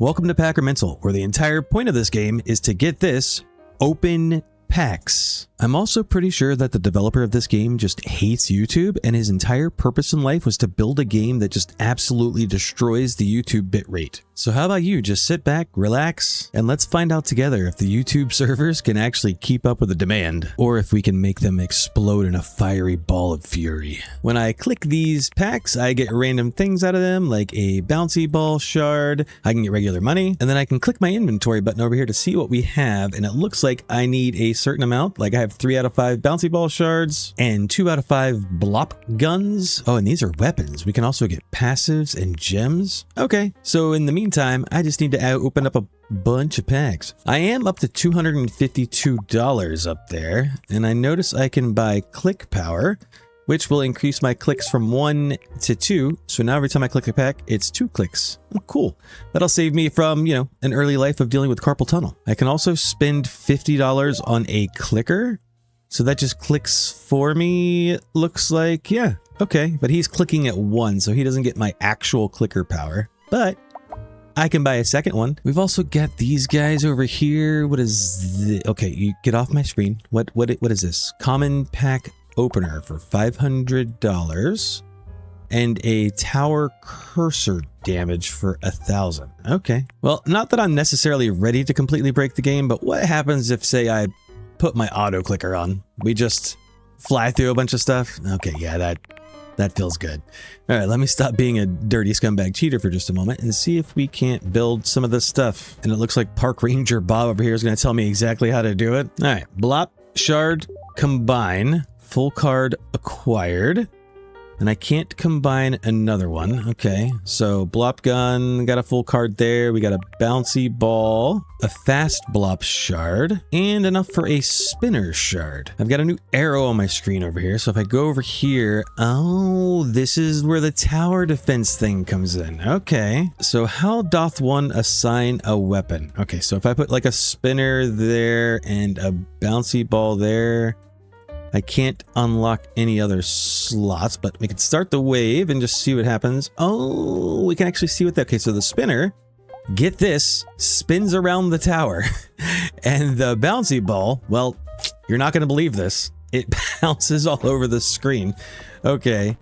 Welcome to Pacremental, where the entire point of this game is to get this open packs. I'm also pretty sure that the developer of this game just hates YouTube, and his entire purpose in life was to build a game that just absolutely destroys the YouTube bitrate. So how about you just sit back, relax, and let's find out together if the YouTube servers can actually keep up with the demand, or if we can make them explode in a fiery ball of fury. When I click these packs, I get random things out of them, like a bouncy ball shard. I can get regular money, and then I can click my inventory button over here to see what we have, and it looks like I need a certain amount. Like I have 3 out of 5 bouncy ball shards and 2 out of 5 blop guns. Oh, and these are weapons. We can also get passives and gems. Okay, so in the meantime, I just need to open up a bunch of packs. I am up to $252 up there, and I notice I can buy click power, which will increase my clicks from 1 to 2. So now every time I click a pack, it's 2 clicks. Oh, cool. That'll save me from, an early life of dealing with carpal tunnel. I can also spend $50 on a clicker. So that just clicks for me, looks like. Yeah, okay. But he's clicking at 1, so he doesn't get my actual clicker power. But I can buy a second one. We've also got these guys over here. What is this? Okay, you get off my screen. What is this? Common pack opener for $500 and a tower cursor damage for 1,000. Okay. Well, not that I'm necessarily ready to completely break the game, but what happens if, say, I put my auto clicker on? We just fly through a bunch of stuff? Okay, yeah, that feels good. All right, let me stop being a dirty scumbag cheater for just a moment and see if we can't build some of this stuff. And it looks like Park Ranger Bob over here is going to tell me exactly how to do it. All right, blop, shard, combine, full card acquired. And I can't combine another one. Okay, so blop gun, got a full card there. We got a bouncy ball, a fast blop shard, and enough for a spinner shard. I've got a new arrow on my screen over here. So if I go over here, oh, this is where the tower defense thing comes in. Okay, so how doth one assign a weapon? Okay, so if I put like a spinner there and a bouncy ball there, I can't unlock any other slots, but we can start the wave and just see what happens. Oh, we can actually see what that... Okay, so the spinner, get this, spins around the tower. And the bouncy ball, well, you're not going to believe this. It bounces all over the screen. Okay.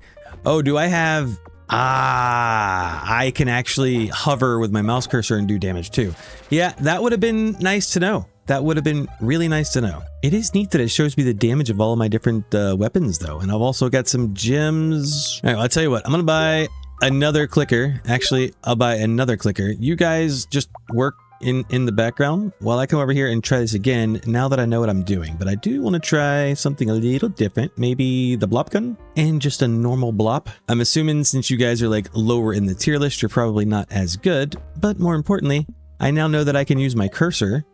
Oh, do I have... I can actually hover with my mouse cursor and do damage too. Yeah, that would have been nice to know. That would have been really nice to know. It is neat that it shows me the damage of all of my different weapons though. And I've also got some gems. All right, well, I'll tell you what, I'm gonna buy another clicker. Actually, I'll buy another clicker. You guys just work in the background while I come over here and try this again now that I know what I'm doing. But I do want to try something a little different. Maybe the blop gun and just a normal blop. I'm assuming since you guys are like lower in the tier list, you're probably not as good. But more importantly, I now know that I can use my cursor.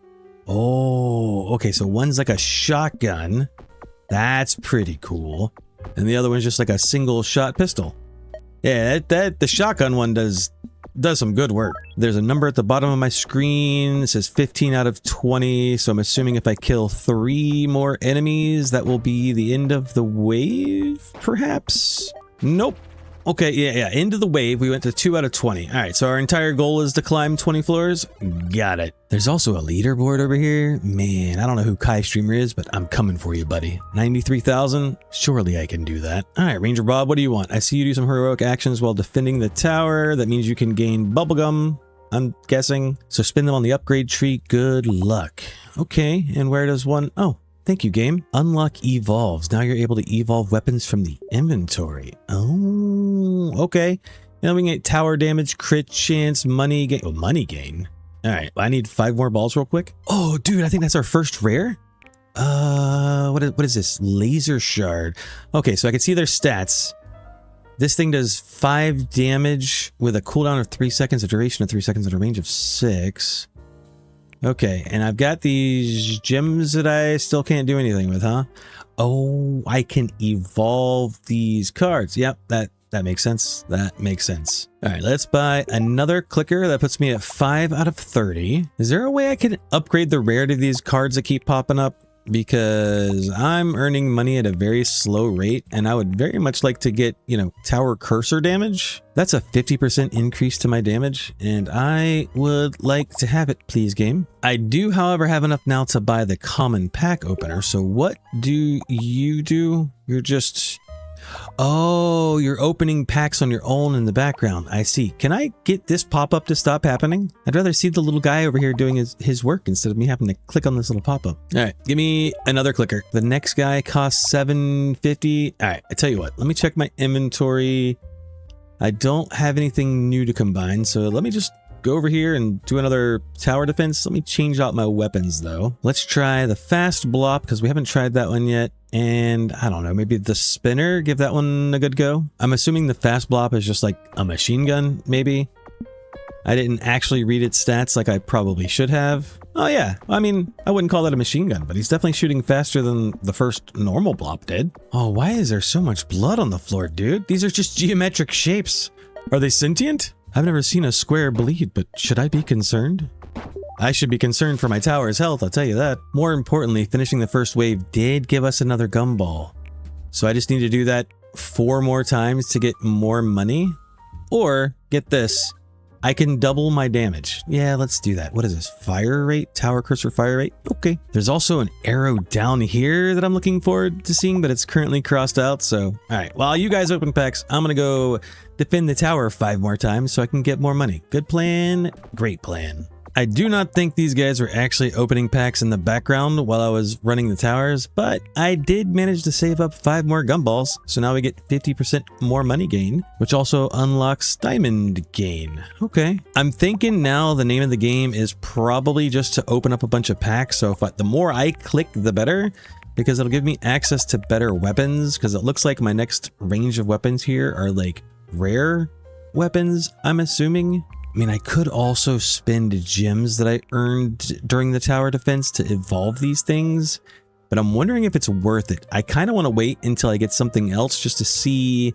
Oh, okay, so one's like a shotgun. That's pretty cool. And the other one's just like a single shot pistol. Yeah, the shotgun one does some good work. There's a number at the bottom of my screen. It says 15 out of 20. So I'm assuming if I kill 3 more enemies, that will be the end of the wave, perhaps? Nope. Okay, yeah, end of the wave. We went to 2 out of 20. All right, so our entire goal is to climb 20 floors. Got it. There's also a leaderboard over here. Man, I don't know who Kai Streamer is, but I'm coming for you, buddy. 93,000? Surely I can do that. All right, Ranger Bob, what do you want? I see you do some heroic actions while defending the tower. That means you can gain bubblegum, I'm guessing. So spin them on the upgrade tree. Good luck. Okay, and where does one... Oh. Thank you, game. Unlock evolves. Now you're able to evolve weapons from the inventory. Oh, okay. Now we can get tower damage, crit chance, money gain. Oh, money gain. All right, I need 5 more balls real quick. Oh, dude, I think that's our first rare. What is this? Laser shard. Okay, so I can see their stats. This thing does 5 damage with a cooldown of 3 seconds, a duration of 3 seconds, and a range of 6. Okay, and I've got these gems that I still can't do anything with, huh? Oh, I can evolve these cards. Yep, that makes sense. That makes sense. All right, let's buy another clicker. That puts me at 5 out of 30. Is there a way I can upgrade the rarity of these cards that keep popping up? because I'm earning money at a very slow rate and I would very much like to get, you know, tower cursor damage. That's a 50% increase to my damage and I would like to have it, please game. I do, however, have enough now to buy the common pack opener. So what do? You're just... Oh, you're opening packs on your own in the background. I see. Can I get this pop-up to stop happening? I'd rather see the little guy over here doing his work instead of me having to click on this little pop-up. All right, give me another clicker. The next guy costs $7.50. All right, I tell you what. Let me check my inventory. I don't have anything new to combine, so let me just go over here and do another tower defense. Let me change out my weapons though. Let's try the fast blop because we haven't tried that one yet. And I don't know, maybe the spinner, give that one a good go. I'm assuming the fast blop is just like a machine gun, maybe. I didn't actually read its stats like I probably should have. Oh yeah, I mean, I wouldn't call that a machine gun, but he's definitely shooting faster than the first normal blop did. Oh, why is there so much blood on the floor, dude? These are just geometric shapes. Are they sentient? I've never seen a square bleed, but should I be concerned? I should be concerned for my tower's health, I'll tell you that. More importantly, finishing the first wave did give us another gumball. So I just need to do that 4 more times to get more money. Or, get this, I can double my damage. Yeah, let's do that. What is this? Fire rate? Tower cursor fire rate? Okay. There's also an arrow down here that I'm looking forward to seeing, but it's currently crossed out. So, all right. While you guys open packs, I'm going to go defend the tower 5 more times so I can get more money. Good plan. Great plan. I do not think these guys were actually opening packs in the background while I was running the towers, but I did manage to save up 5 more gumballs, so now we get 50% more money gain, which also unlocks diamond gain. Okay. I'm thinking now the name of the game is probably just to open up a bunch of packs, so the more I click, the better, because it'll give me access to better weapons, because it looks like my next range of weapons here are like rare weapons, I'm assuming. I mean, I could also spend gems that I earned during the tower defense to evolve these things, but I'm wondering if it's worth it. I kind of want to wait until I get something else just to see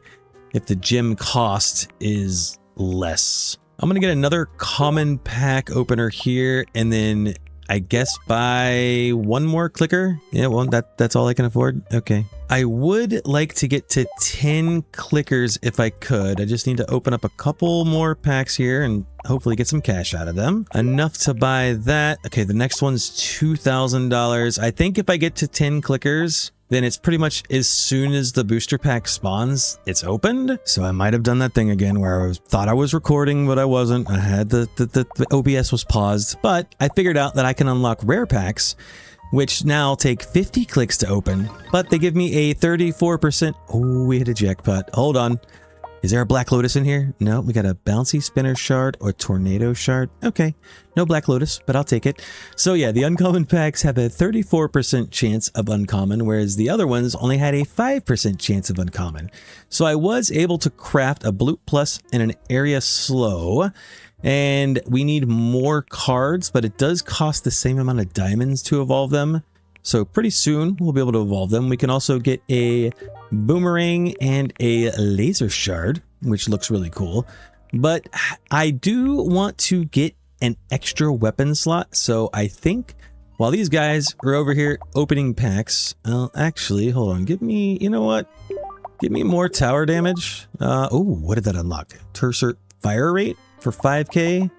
if the gem cost is less. I'm going to get another common pack opener here, and then I guess buy 1 more clicker. Yeah, well, that's all I can afford. Okay. I would like to get to 10 clickers if I could. I just need to open up a couple more packs here and hopefully get some cash out of them. Enough to buy that. Okay, the next one's $2,000. I think if I get to 10 clickers, then it's pretty much as soon as the booster pack spawns, it's opened. So I might have done that thing again where I thought I was recording, but I wasn't. I had the OBS was paused, but I figured out that I can unlock rare packs, which now take 50 clicks to open, but they give me a 34%. Oh, we hit a jackpot. Hold on. Is there a Black Lotus in here? No, we got a Bouncy Spinner Shard or Tornado Shard. Okay, no Black Lotus, but I'll take it. So yeah, the uncommon packs have a 34% chance of uncommon, whereas the other ones only had a 5% chance of uncommon. So I was able to craft a Bloop Plus and an Area Slow, and we need more cards, but it does cost the same amount of diamonds to evolve them. So pretty soon we'll be able to evolve them. We can also get a boomerang and a laser shard, which looks really cool. But I do want to get an extra weapon slot. So I think while these guys are over here opening packs, actually, hold on, give me, you know what? Give me more tower damage. Oh, what did that unlock? Cursor fire rate for 5K.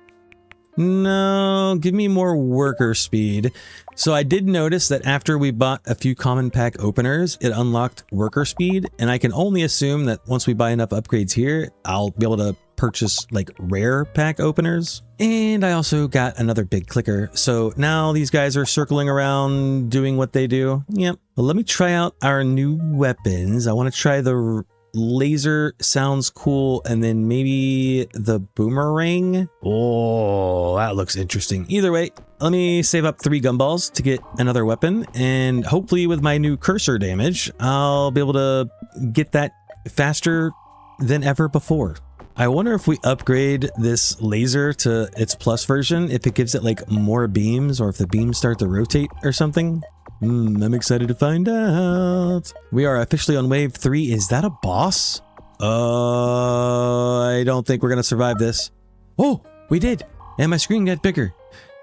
No, give me more worker speed. So I did notice that after we bought a few common pack openers, it unlocked worker speed. And I can only assume that once we buy enough upgrades here, I'll be able to purchase like rare pack openers. And I also got another big clicker. So now these guys are circling around doing what they do. Yep. Well, let me try out our new weapons. I want to try the laser, sounds cool, and then maybe the boomerang. Oh, that looks interesting. Either way, let me save up 3 gumballs to get another weapon, and hopefully with my new cursor damage, I'll be able to get that faster than ever before. I wonder if we upgrade this laser to its plus version, if it gives it like more beams, or if the beams start to rotate or something. I'm excited to find out. We are officially on wave 3. Is that a boss? I don't think we're gonna survive this. Oh, we did. And my screen got bigger.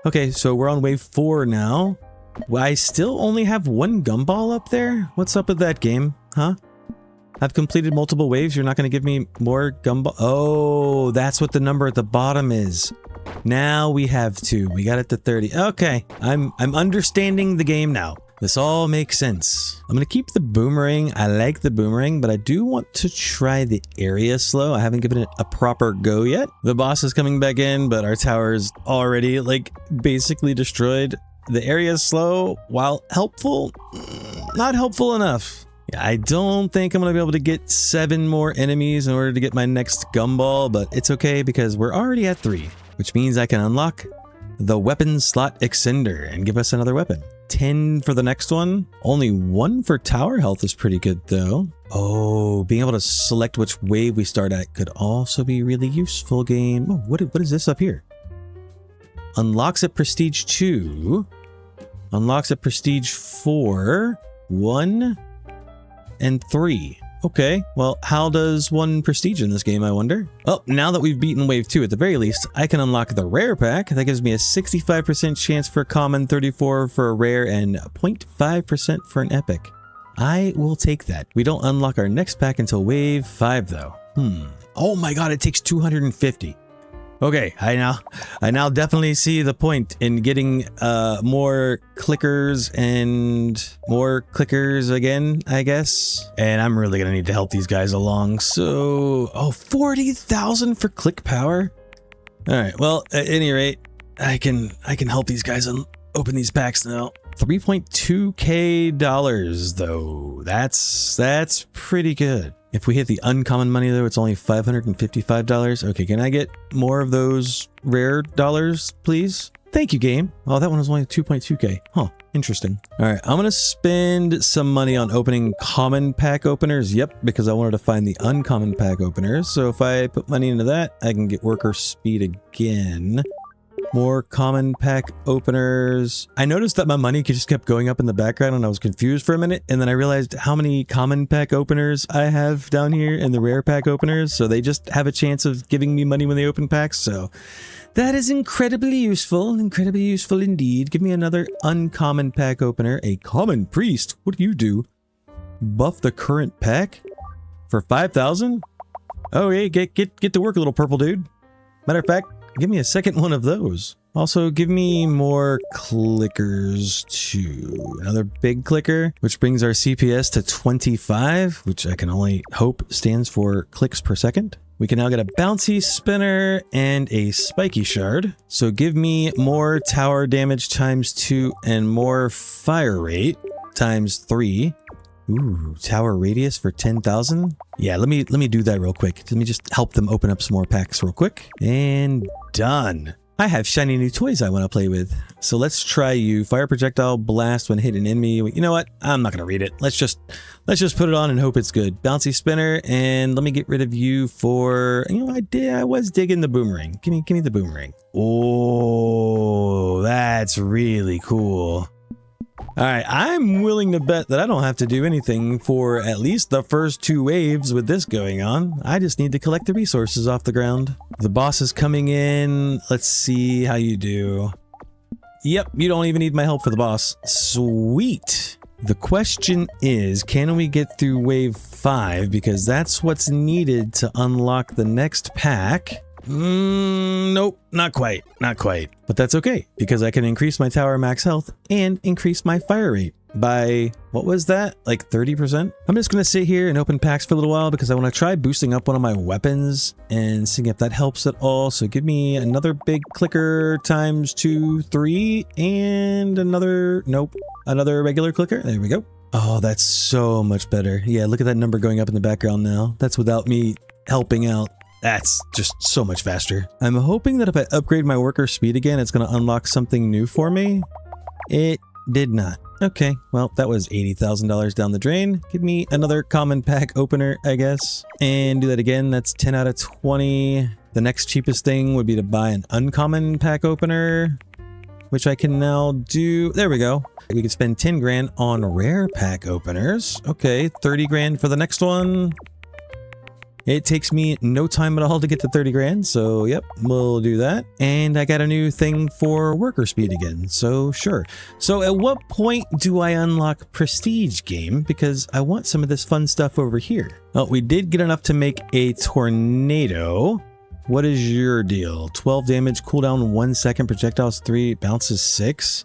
Okay, so we're on wave 4 now. Well, I still only have one gumball up there? What's up with that game? Huh? I've completed multiple waves. You're not going to give me more gumball? Oh, that's what the number at the bottom is. Now we have 2. We got it to 30. Okay, I'm understanding the game now. This all makes sense. I'm going to keep the boomerang. I like the boomerang, but I do want to try the area slow. I haven't given it a proper go yet. The boss is coming back in, but our tower is already like basically destroyed. The area is slow, while helpful, not helpful enough. I don't think I'm going to be able to get 7 more enemies in order to get my next gumball, but it's okay because we're already at 3, which means I can unlock the weapon slot extender and give us another weapon. 10 for the next one. Only 1 for tower health is pretty good though. Oh, being able to select which wave we start at could also be really useful, game. Oh, what is this up here? Unlocks at prestige 2. Unlocks at prestige 4. 1 and 3. Okay, well, how does one prestige in this game, I wonder? Well, now that we've beaten wave 2 at the very least, I can unlock the rare pack. That gives me a 65% chance for a common, 34 for a rare, and 0.5% for an epic. I will take that. We don't unlock our next pack until wave 5 though. Oh my god, it takes 250. Okay, I now definitely see the point in getting more clickers and more clickers again, I guess. And I'm really gonna need to help these guys along. So, 40,000 for click power. All right, well, at any rate, I can help these guys open these packs now. $3.2k though. That's pretty good. If we hit the uncommon money though, it's only $555. Okay, can I get more of those rare dollars, please? Thank you, game. Oh, that one was only 2.2k. Huh, interesting. All right, I'm gonna spend some money on opening common pack openers. Yep, because I wanted to find the uncommon pack openers. So if I put money into that, I can get worker speed again. More common pack openers. I noticed that my money just kept going up in the background and I was confused for a minute. And then I realized how many common pack openers I have down here and the rare pack openers. So they just have a chance of giving me money when they open packs. So that is incredibly useful indeed. Give me another uncommon pack opener. A common priest. What do you do? Buff the current pack for 5,000? Oh, hey, get to work, little purple dude. Matter of fact, give me a second one of those. Also, give me more clickers too. Another big clicker, which brings our CPS to 25, which I can only hope stands for clicks per second. We can now get a bouncy spinner and a spiky shard. So give me more tower damage times 2 and more fire rate times 3. Ooh, tower radius for 10,000. Yeah, let me do that real quick. Let me just help them open up some more packs real quick. And done. I have shiny new toys I want to play with. So let's try you. Fire projectile blast when hit an enemy. You know what? I'm not going to read it. Let's just put it on and hope it's good. Bouncy spinner, and let me get rid of you for, you know, I was digging the boomerang. Give me the boomerang. Oh, that's really cool. All right, I'm willing to bet that I don't have to do anything for at least the first 2 waves with this going on. I just need to collect the resources off the ground. The boss is coming in. Let's see how you do. Yep, you don't even need my help for the boss. Sweet. The question is, can we get through wave 5? Because that's what's needed to unlock the next pack. Nope, not quite. But that's okay, because I can increase my tower max health and increase my fire rate by, what was that? Like 30%? I'm just going to sit here and open packs for a little while because I want to try boosting up one of my weapons and seeing if that helps at all. So give me another big clicker times 2, 3, and another regular clicker. There we go. Oh, that's so much better. Yeah, look at that number going up in the background now. That's without me helping out. That's just so much faster. I'm hoping that if I upgrade my worker speed again, it's going to unlock something new for me. It did not. Okay, well, that was $80,000 down the drain. Give me another common pack opener, I guess. And do that again. That's 10 out of 20. The next cheapest thing would be to buy an uncommon pack opener, which I can now do. There we go. We could spend 10 grand on rare pack openers. Okay, 30 grand for the next one. It takes me no time at all to get to 30 grand. So yep, we'll do that. And I got a new thing for worker speed again. So sure. So at what point do I unlock prestige game? Because I want some of this fun stuff over here. Well, we did get enough to make a tornado. What is your deal? 12 damage, cooldown 1 second, projectiles 3, bounces 6.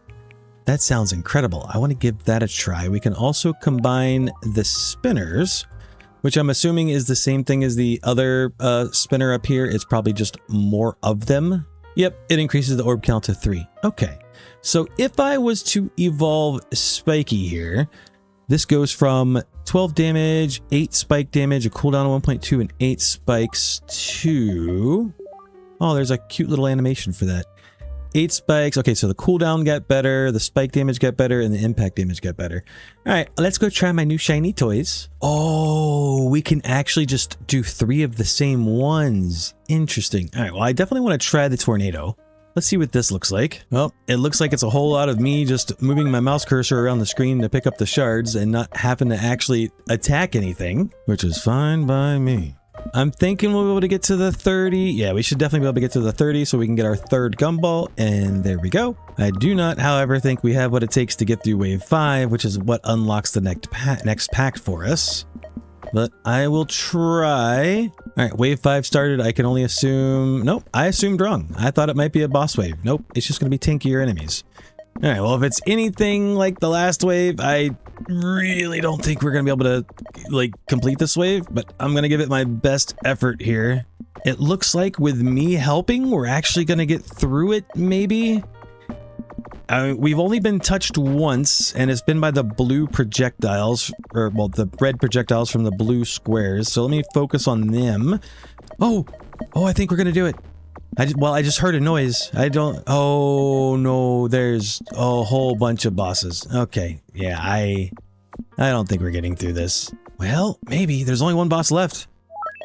That sounds incredible. I want to give that a try. We can also combine the spinners, which I'm assuming is the same thing as the other spinner up here. It's probably just more of them. Yep, it increases the orb count to 3. Okay, so if I was to evolve Spiky here, this goes from 12 damage, 8 spike damage, a cooldown of 1.2, and 8 spikes to... Oh, there's a cute little animation for that. 8 spikes. Okay, so the cooldown got better, the spike damage got better, and the impact damage got better. All right, let's go try my new shiny toys. Oh, we can actually just do 3 of the same ones. Interesting. All right, well, I definitely want to try the tornado. Let's see what this looks like. Well, it looks like it's a whole lot of me just moving my mouse cursor around the screen to pick up the shards and not having to actually attack anything, which is fine by me. I'm thinking we'll be able to get to the 30. Yeah, we should definitely be able to get to the 30 so we can get our 3rd gumball. And there we go. I do not, however, think we have what it takes to get through wave 5, which is what unlocks the next pack for us. But I will try. All right, wave 5 started. I can only assume... Nope, I assumed wrong. I thought it might be a boss wave. Nope, it's just going to be tankier enemies. All right, well, if it's anything like the last wave, I really don't think we're going to be able to, like, complete this wave, but I'm going to give it my best effort here. It looks like with me helping, we're actually going to get through it, maybe? We've only been touched once, and it's been by the blue projectiles, or, well, the red projectiles from the blue squares, so let me focus on them. Oh, I think we're going to do it. I just heard a noise. Oh no, there's a whole bunch of bosses. Okay, yeah, I don't think we're getting through this. Well, maybe. There's only one boss left.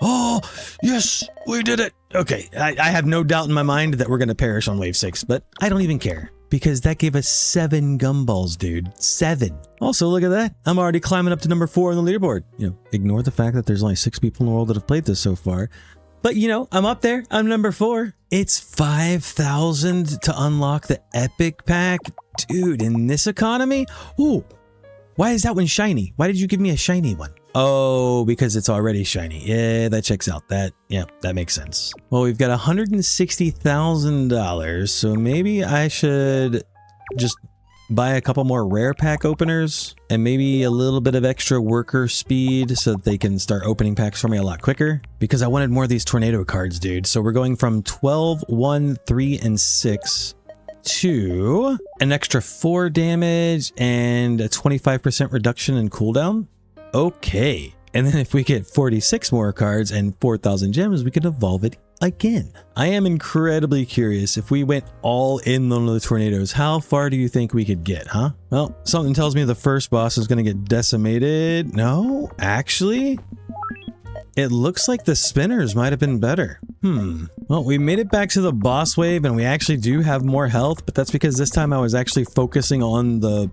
Oh, yes, we did it. Okay, I have no doubt in my mind that we're going to perish on wave 6, but I don't even care. Because that gave us 7 gumballs, dude. 7. Also, look at that. I'm already climbing up to number 4 on the leaderboard. You know, ignore the fact that there's only 6 people in the world that have played this so far. But, you know, I'm up there. I'm number 4. It's 5,000 to unlock the epic pack. Dude, in this economy? Ooh, why is that one shiny? Why did you give me a shiny one? Oh, because it's already shiny. Yeah, that checks out. That makes sense. Well, we've got $160,000, so maybe I should just buy a couple more rare pack openers and maybe a little bit of extra worker speed so that they can start opening packs for me a lot quicker, because I wanted more of these tornado cards, dude. So we're going from 12, 1, 3, and 6 to an extra 4 damage and a 25% reduction in cooldown. Okay. And then if we get 46 more cards and 4,000 gems, we can evolve it again. I am incredibly curious, if we went all in on the tornadoes, how far do you think we could get, huh? Well, something tells me the first boss is going to get decimated. No, actually, it looks like the spinners might have been better. Well, we made it back to the boss wave and we actually do have more health, but that's because this time I was actually focusing on the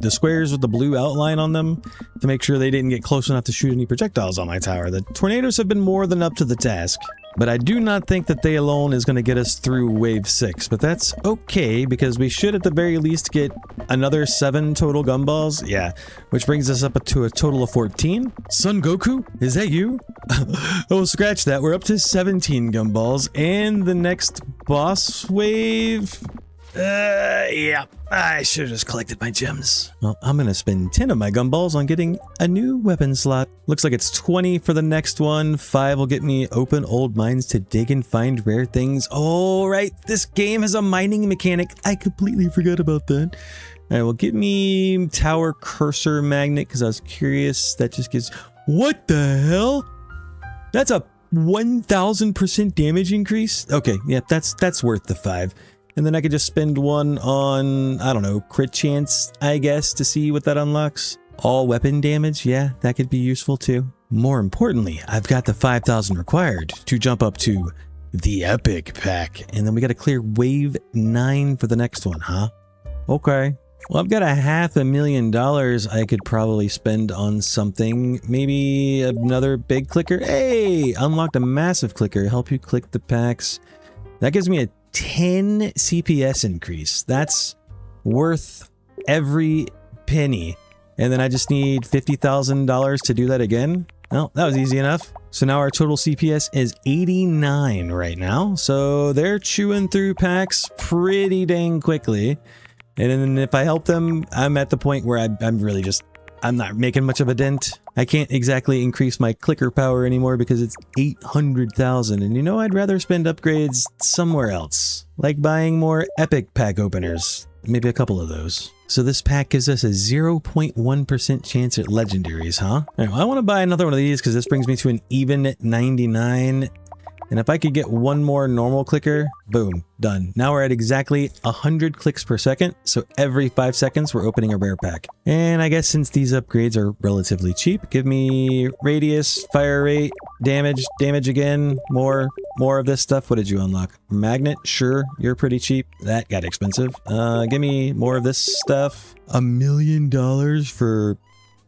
squares with the blue outline on them to make sure they didn't get close enough to shoot any projectiles on my tower. The tornadoes have been more than up to the task, but I do not think that they alone is going to get us through wave 6, but that's okay because we should at the very least get another 7 total gumballs. Yeah, which brings us up to a total of 14. Son Goku, is that you? Oh, scratch that. We're up to 17 gumballs, and the next boss wave... yeah, I should have just collected my gems. Well, I'm gonna spend 10 of my gumballs on getting a new weapon slot. Looks like it's 20 for the next one. 5 will get me open old mines to dig and find rare things. Oh, right, this game has a mining mechanic. I completely forgot about that. All right, well, give me tower cursor magnet because I was curious. That just gives... What the hell? That's a 1,000% damage increase? Okay, yeah, that's worth the 5. And then I could just spend 1 on, I don't know, crit chance, I guess, to see what that unlocks. All weapon damage, yeah, that could be useful too. More importantly, I've got the 5,000 required to jump up to the epic pack. And then we got to clear wave 9 for the next one, huh? Okay. Well, I've got $500,000 I could probably spend on something. Maybe another big clicker. Hey, unlocked a massive clicker. Help you click the packs. That gives me a 10 CPS increase. That's worth every penny. And then I just need $50,000 to do that again. Well, that was easy enough. So now our total CPS is 89 right now. So they're chewing through packs pretty dang quickly. And then if I help them, I'm at the point where I'm not making much of a dent. I can't exactly increase my clicker power anymore because it's 800,000. And you know, I'd rather spend upgrades somewhere else, like buying more epic pack openers. Maybe a couple of those. So this pack gives us a 0.1% chance at legendaries, huh? All right, well, I want to buy another one of these because this brings me to an even 99. And if I could get one more normal clicker, boom, done. Now we're at exactly 100 clicks per second. So every 5 seconds, we're opening a rare pack. And I guess since these upgrades are relatively cheap, give me radius, fire rate, damage again, more of this stuff. What did you unlock? Magnet, sure, you're pretty cheap. That got expensive. Give me more of this stuff. $1 million for,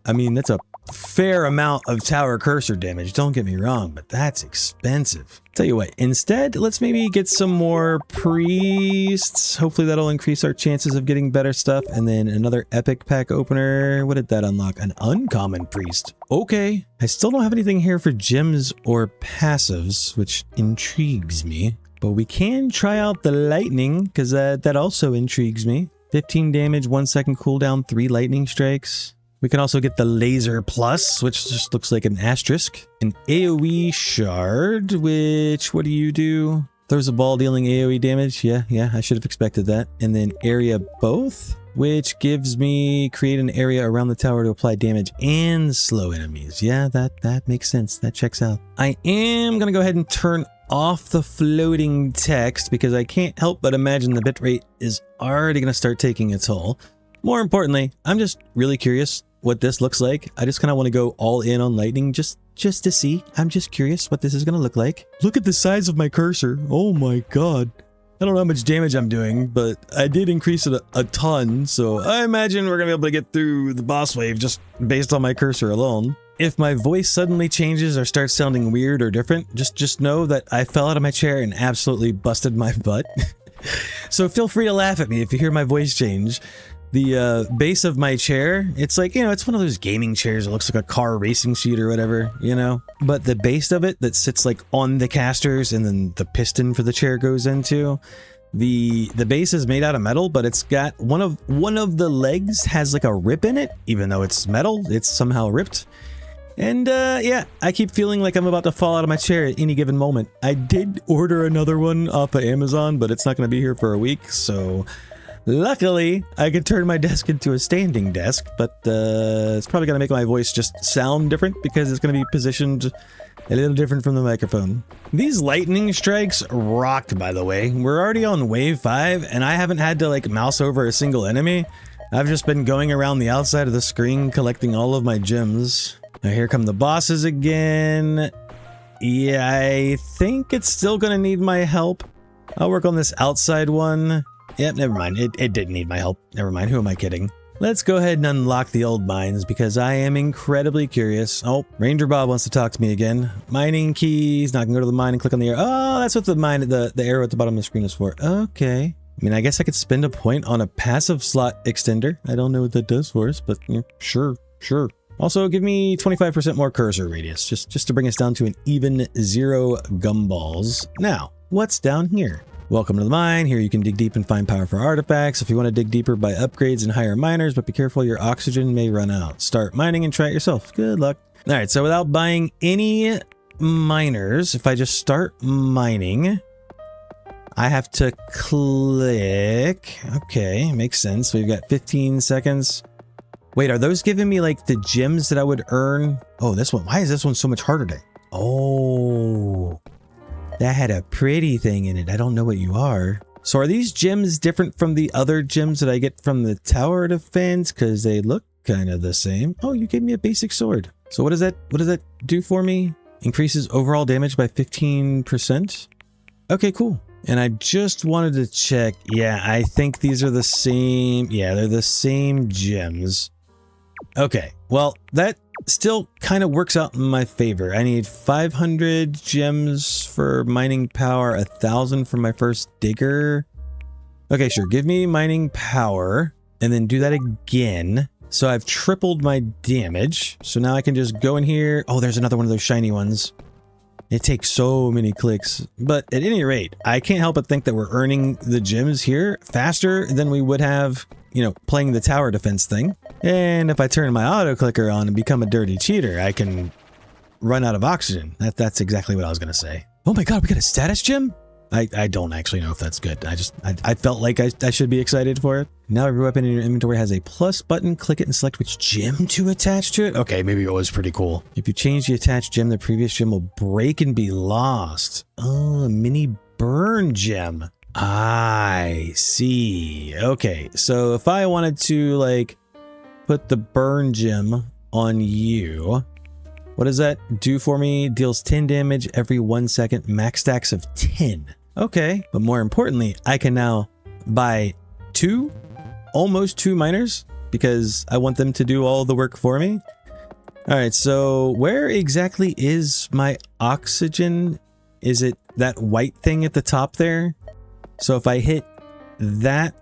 I mean, that's a fair amount of tower cursor damage, don't get me wrong, but that's expensive. Tell you what, instead, let's maybe get some more priests. Hopefully that'll increase our chances of getting better stuff. And then another epic pack opener. What did that unlock? An uncommon priest. Okay. I still don't have anything here for gems or passives, which intrigues me. But we can try out the lightning, because that also intrigues me. 15 damage, 1 second cooldown, 3 lightning strikes. We can also get the Laser Plus, which just looks like an asterisk. An AoE Shard, which, what do you do? Throws a ball dealing AoE damage. Yeah, I should have expected that. And then Area Both, which gives me create an area around the tower to apply damage and slow enemies. Yeah, that makes sense. That checks out. I am going to go ahead and turn off the floating text because I can't help but imagine the bitrate is already going to start taking a toll. More importantly, I'm just really curious what this looks like. I just kind of want to go all in on lightning just to see. I'm just curious what this is going to look like. Look at the size of my cursor. Oh my god. I don't know how much damage I'm doing, but I did increase it a ton, so I imagine we're going to be able to get through the boss wave just based on my cursor alone. If my voice suddenly changes or starts sounding weird or different, just know that I fell out of my chair and absolutely busted my butt. So feel free to laugh at me if you hear my voice change. The base of my chair, it's like, you know, it's one of those gaming chairs. It looks like a car racing seat or whatever, you know? But the base of it that sits like on the casters and then the piston for the chair goes into, the base is made out of metal, but it's got one of the legs has like a rip in it. Even though it's metal, it's somehow ripped. And yeah, I keep feeling like I'm about to fall out of my chair at any given moment. I did order another one off of Amazon, but it's not going to be here for a week, so luckily, I could turn my desk into a standing desk, but it's probably going to make my voice just sound different because it's going to be positioned a little different from the microphone. These lightning strikes rocked, by the way. We're already on wave 5, and I haven't had to like mouse over a single enemy. I've just been going around the outside of the screen collecting all of my gems. Now here come the bosses again. Yeah, I think it's still going to need my help. I'll work on this outside one. Yep, never mind. It didn't need my help. Never mind. Who am I kidding? Let's go ahead and unlock the old mines because I am incredibly curious. Oh, Ranger Bob wants to talk to me again. Mining keys. Now I can go to the mine and click on the arrow. Oh, that's what the arrow at the bottom of the screen is for. Okay. I mean, I guess I could spend a point on a passive slot extender. I don't know what that does for us, but yeah, sure. Also, give me 25% more cursor radius, just to bring us down to an even 0 gumballs. Now, what's down here? Welcome to the mine. Here you can dig deep and find powerful artifacts. If you want to dig deeper, buy upgrades and hire miners, but be careful, your oxygen may run out. Start mining and try it yourself. Good luck. All right, so without buying any miners, if I just start mining, I have to click. Okay, makes sense. We've got 15 seconds. Wait, are those giving me like the gems that I would earn? Oh, this one. Why is this one so much harder to? Oh, that had a pretty thing in it. I don't know what you are. So are these gems different from the other gems that I get from the tower defense? Because they look kind of the same. Oh, you gave me a basic sword. So what does that do for me? Increases overall damage by 15%. Okay, cool. And I just wanted to check. Yeah, I think these are the same. Yeah, they're the same gems. Okay, well, that still kind of works out in my favor. I need 500 gems for mining power, 1,000 for my first digger. Okay, sure. Give me mining power and then do that again. So I've tripled my damage. So now I can just go in here. Oh, there's another one of those shiny ones. It takes so many clicks, but at any rate, I can't help but think that we're earning the gems here faster than we would have, you know, playing the tower defense thing. And if I turn my auto clicker on and become a dirty cheater, I can run out of oxygen. That's exactly what I was going to say. Oh my God, we got a status gem? I don't actually know if that's good. I felt like I should be excited for it. Now every weapon in your inventory has a plus button. Click it and select which gem to attach to it. Okay, maybe it was pretty cool. If you change the attached gem, the previous gem will break and be lost. Oh, a mini burn gem. I see. Okay, so if I wanted to like put the burn gem on you, what does that do for me? Deals 10 damage every 1 second, max stacks of 10. Okay, but more importantly, I can now buy almost two miners because I want them to do all the work for me. All right, so where exactly is my oxygen? Is it that white thing at the top there? So if I hit that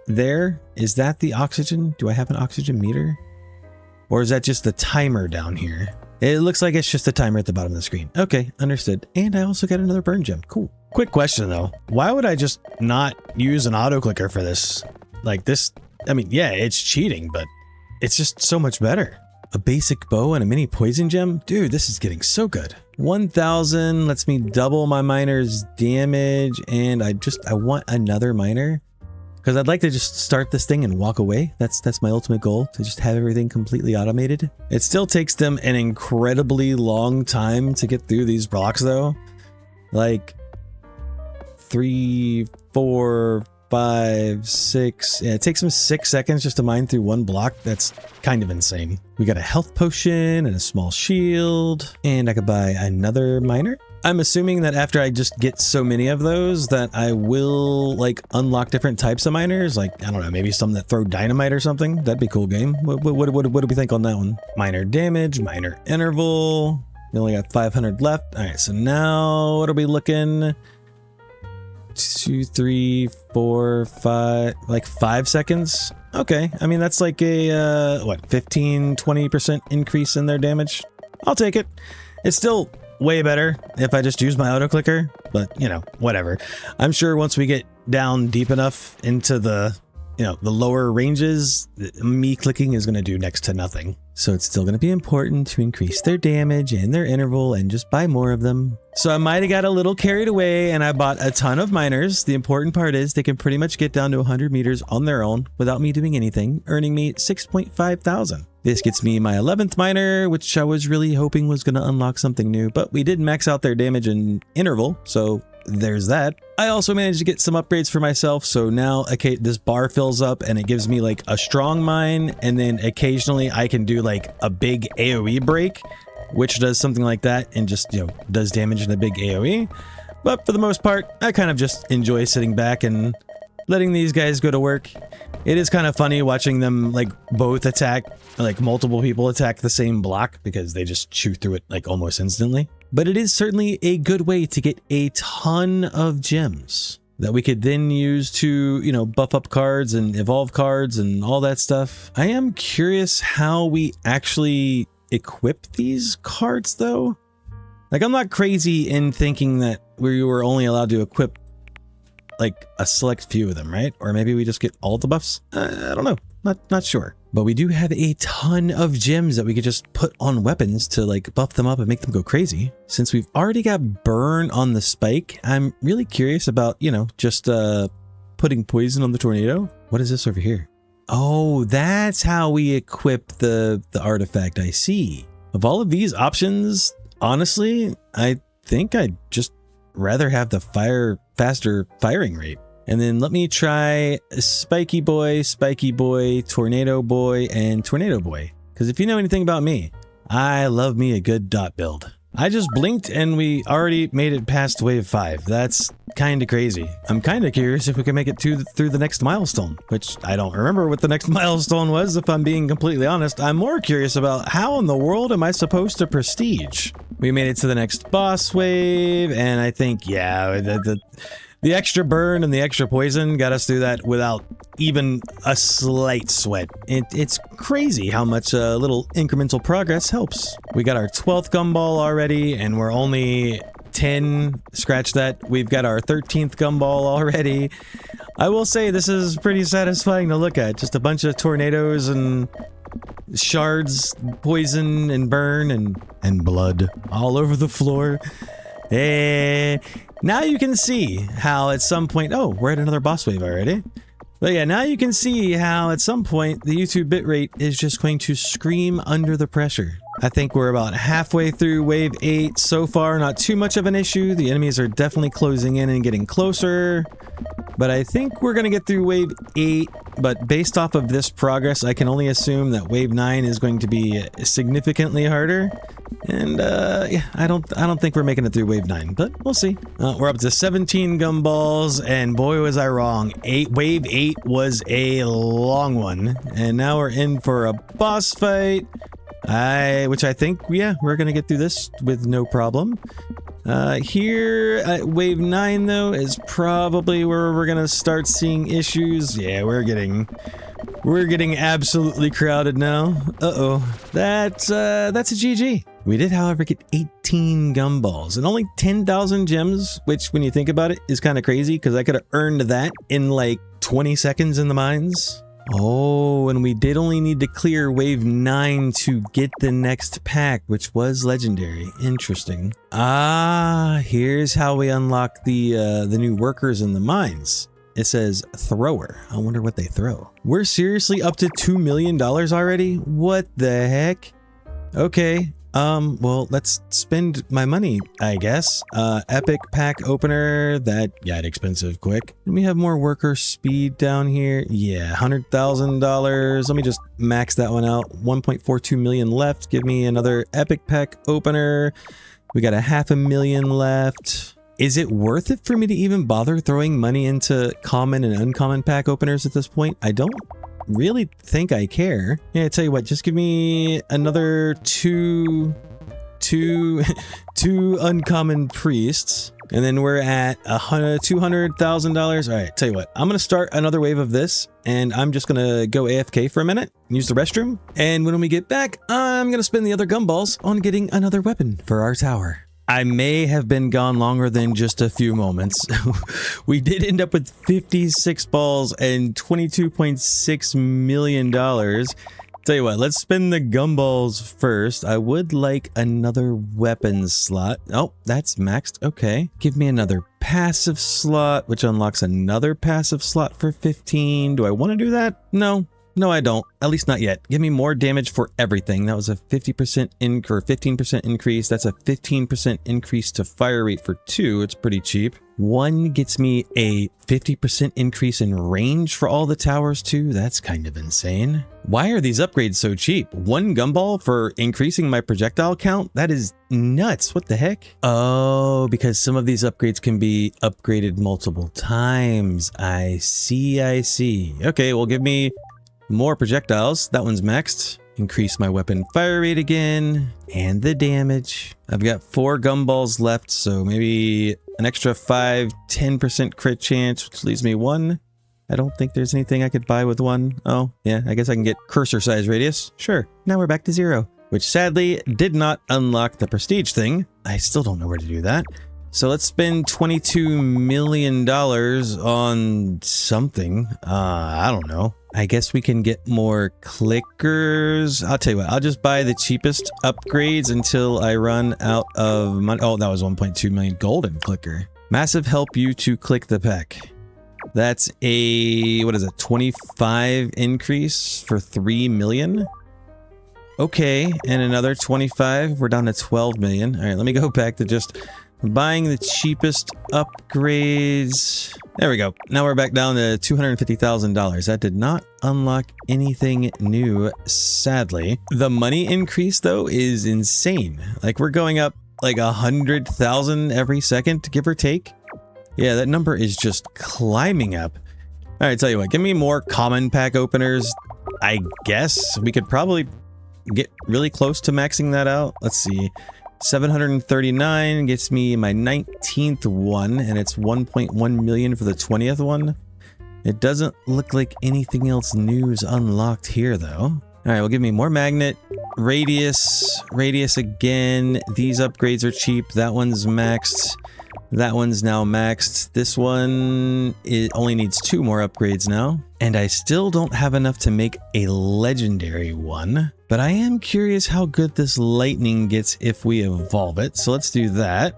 there, is that the oxygen? Do I have an oxygen meter? Or is that just the timer down here? It looks like it's just a timer at the bottom of the screen. Okay, understood. And I also got another burn gem. Cool. Quick question though. Why would I just not use an auto clicker for this? Like this, I mean, yeah, it's cheating, but it's just so much better. A basic bow and a mini poison gem? Dude, this is getting so good. 1,000 lets me double my miner's damage, and I want another miner. Because I'd like to just start this thing and walk away. That's my ultimate goal, to just have everything completely automated. It still takes them an incredibly long time to get through these blocks though. Like 3, 4, 5, 6. Yeah, it takes them 6 seconds just to mine through one block. That's kind of insane. We got a health potion and a small shield, and I could buy another miner. I'm assuming that after I just get so many of those that I will like unlock different types of miners. Like, I don't know, maybe some that throw dynamite or something. That'd be a cool game. What do we think on that one? Miner damage, miner interval. We only got 500 left. All right, so now what are we looking? 2, 3, 4, 5, like 5 seconds. Okay, I mean, that's like a, what, 15, 20% increase in their damage. I'll take it. It's still way better if I just use my auto clicker, but you know, whatever. I'm sure once we get down deep enough into the, you know, the lower ranges, me clicking is going to do next to nothing. So it's still going to be important to increase their damage and their interval and just buy more of them. So I might have got a little carried away and I bought a ton of miners. The important part is they can pretty much get down to 100 meters on their own without me doing anything, earning me 6.5 thousand. This gets me my 11th miner, which I was really hoping was going to unlock something new, but we did max out their damage and interval, so there's that. I also managed to get some upgrades for myself, so now this bar fills up and it gives me like a strong mine, and then occasionally I can do like a big AoE break, which does something like that and just, you know, does damage in a big AoE. But for the most part, I kind of just enjoy sitting back and letting these guys go to work. It is kind of funny watching them like both attack, like multiple people attack the same block because they just chew through it like almost instantly. But it is certainly a good way to get a ton of gems that we could then use to, you know, buff up cards and evolve cards and all that stuff. I am curious how we actually equip these cards though. Like, I'm not crazy in thinking that we were only allowed to equip like a select few of them, right? Or maybe we just get all the buffs. I don't know. Not sure. But we do have a ton of gems that we could just put on weapons to like buff them up and make them go crazy. Since we've already got burn on the spike, I'm really curious about, you know, just putting poison on the tornado. What is this over here? Oh, that's how we equip the artifact. I see. Of all of these options, honestly, I think I'd just rather have the faster firing rate. And then let me try Spiky Boy, Tornado Boy, and Tornado Boy. Because if you know anything about me, I love me a good dot build. I just blinked and we already made it past wave 5. That's kind of crazy. I'm kind of curious if we can make it through the next milestone, which I don't remember what the next milestone was, if I'm being completely honest. I'm more curious about how in the world am I supposed to prestige? We made it to the next boss wave, and I think, yeah, the extra burn and the extra poison got us through that without even a slight sweat. It's crazy how much a little incremental progress helps. We got our 12th gumball already, and we're only 10. Scratch that. We've got our 13th gumball already. I will say this is pretty satisfying to look at. Just a bunch of tornadoes and shards, poison and burn and blood all over the floor. And now you can see how at some point, oh, we're at another boss wave already. But yeah, now you can see how at some point the YouTube bitrate is just going to scream under the pressure. I think we're about halfway through wave 8 so far, not too much of an issue. The enemies are definitely closing in and getting closer. But I think we're going to get through wave 8. But based off of this progress, I can only assume that wave 9 is going to be significantly harder. And yeah, I don't think we're making it through wave 9, but we'll see. We're up to 17 gumballs, and boy was I wrong. Wave 8 was a long one, and now we're in for a boss fight. Which I think, yeah, we're gonna get through this with no problem. Here at wave 9 though is probably where we're gonna start seeing issues. Yeah, we're getting absolutely crowded now. That's a GG. We did, however, get 18 gumballs and only 10,000 gems, which when you think about it is kind of crazy because I could have earned that in like 20 seconds in the mines. Oh, and we did only need to clear wave 9 to get the next pack, which was legendary. Interesting. Here's how we unlock the new workers in the mines. It says thrower. I wonder what they throw. We're seriously up to $2 million already? What the heck? Okay. Well, let's spend my money, I guess. Epic pack opener, that got expensive quick. Let me have more worker speed down here. Yeah, $100,000. Let me just max that one out. 1.42 million left. Give me another epic pack opener. We got $500,000 left. Is it worth it for me to even bother throwing money into common and uncommon pack openers at this point? I don't really think I care. Yeah, I tell you what, just give me another two uncommon priests, and then we're at $200,000. All right, tell you what, I'm gonna start another wave of this, and I'm just gonna go AFK for a minute, use the restroom, and when we get back, I'm gonna spend the other gumballs on getting another weapon for our tower. I may have been gone longer than just a few moments. We did end up with 56 balls and $22.6 million. Tell you what, let's spin the gumballs first. I would like another weapons slot. Oh, that's maxed. Okay. Give me another passive slot, which unlocks another passive slot for 15. Do I want to do that? No. No, I don't. At least not yet. Give me more damage for everything. That was a 50% or 15% increase. That's a 15% increase to fire rate for 2. It's pretty cheap. 1 gets me a 50% increase in range for all the towers too. That's kind of insane. Why are these upgrades so cheap? 1 gumball for increasing my projectile count? That is nuts. What the heck? Oh, because some of these upgrades can be upgraded multiple times. I see. Okay, well, give me more projectiles. That one's maxed. Increase my weapon fire rate again and the damage. I've got 4 gumballs left, so maybe an extra 10% crit chance, which leaves me 1. I don't think there's anything I could buy with 1. Oh, yeah, I guess I can get cursor size radius. Sure. Now we're back to 0, which sadly did not unlock the prestige thing. I still don't know where to do that. So let's spend $22 million on something. I don't know. I guess we can get more clickers. I'll tell you what, I'll just buy the cheapest upgrades until I run out of money. Oh, that was 1.2 million golden clicker. Massive help you to click the pack. That's a, what is it, 25 increase for 3 million? Okay, and another 25. We're down to 12 million. All right, let me go back to just buying the cheapest upgrades. There we go. Now we're back down to $250,000. That did not unlock anything new, sadly. The money increase, though, is insane. Like, we're going up like 100,000 every second, give or take. Yeah, that number is just climbing up. All right, tell you what, give me more common pack openers. I guess we could probably get really close to maxing that out. Let's see. 739 gets me my 19th one, and it's 1.1 million for the 20th one. It doesn't look like anything else new is unlocked here, though. All right, well, give me more magnet. Radius again. These upgrades are cheap. That one's maxed. That one's now maxed. This one, it only needs 2 more upgrades now. And I still don't have enough to make a legendary one. But I am curious how good this lightning gets if we evolve it. So let's do that.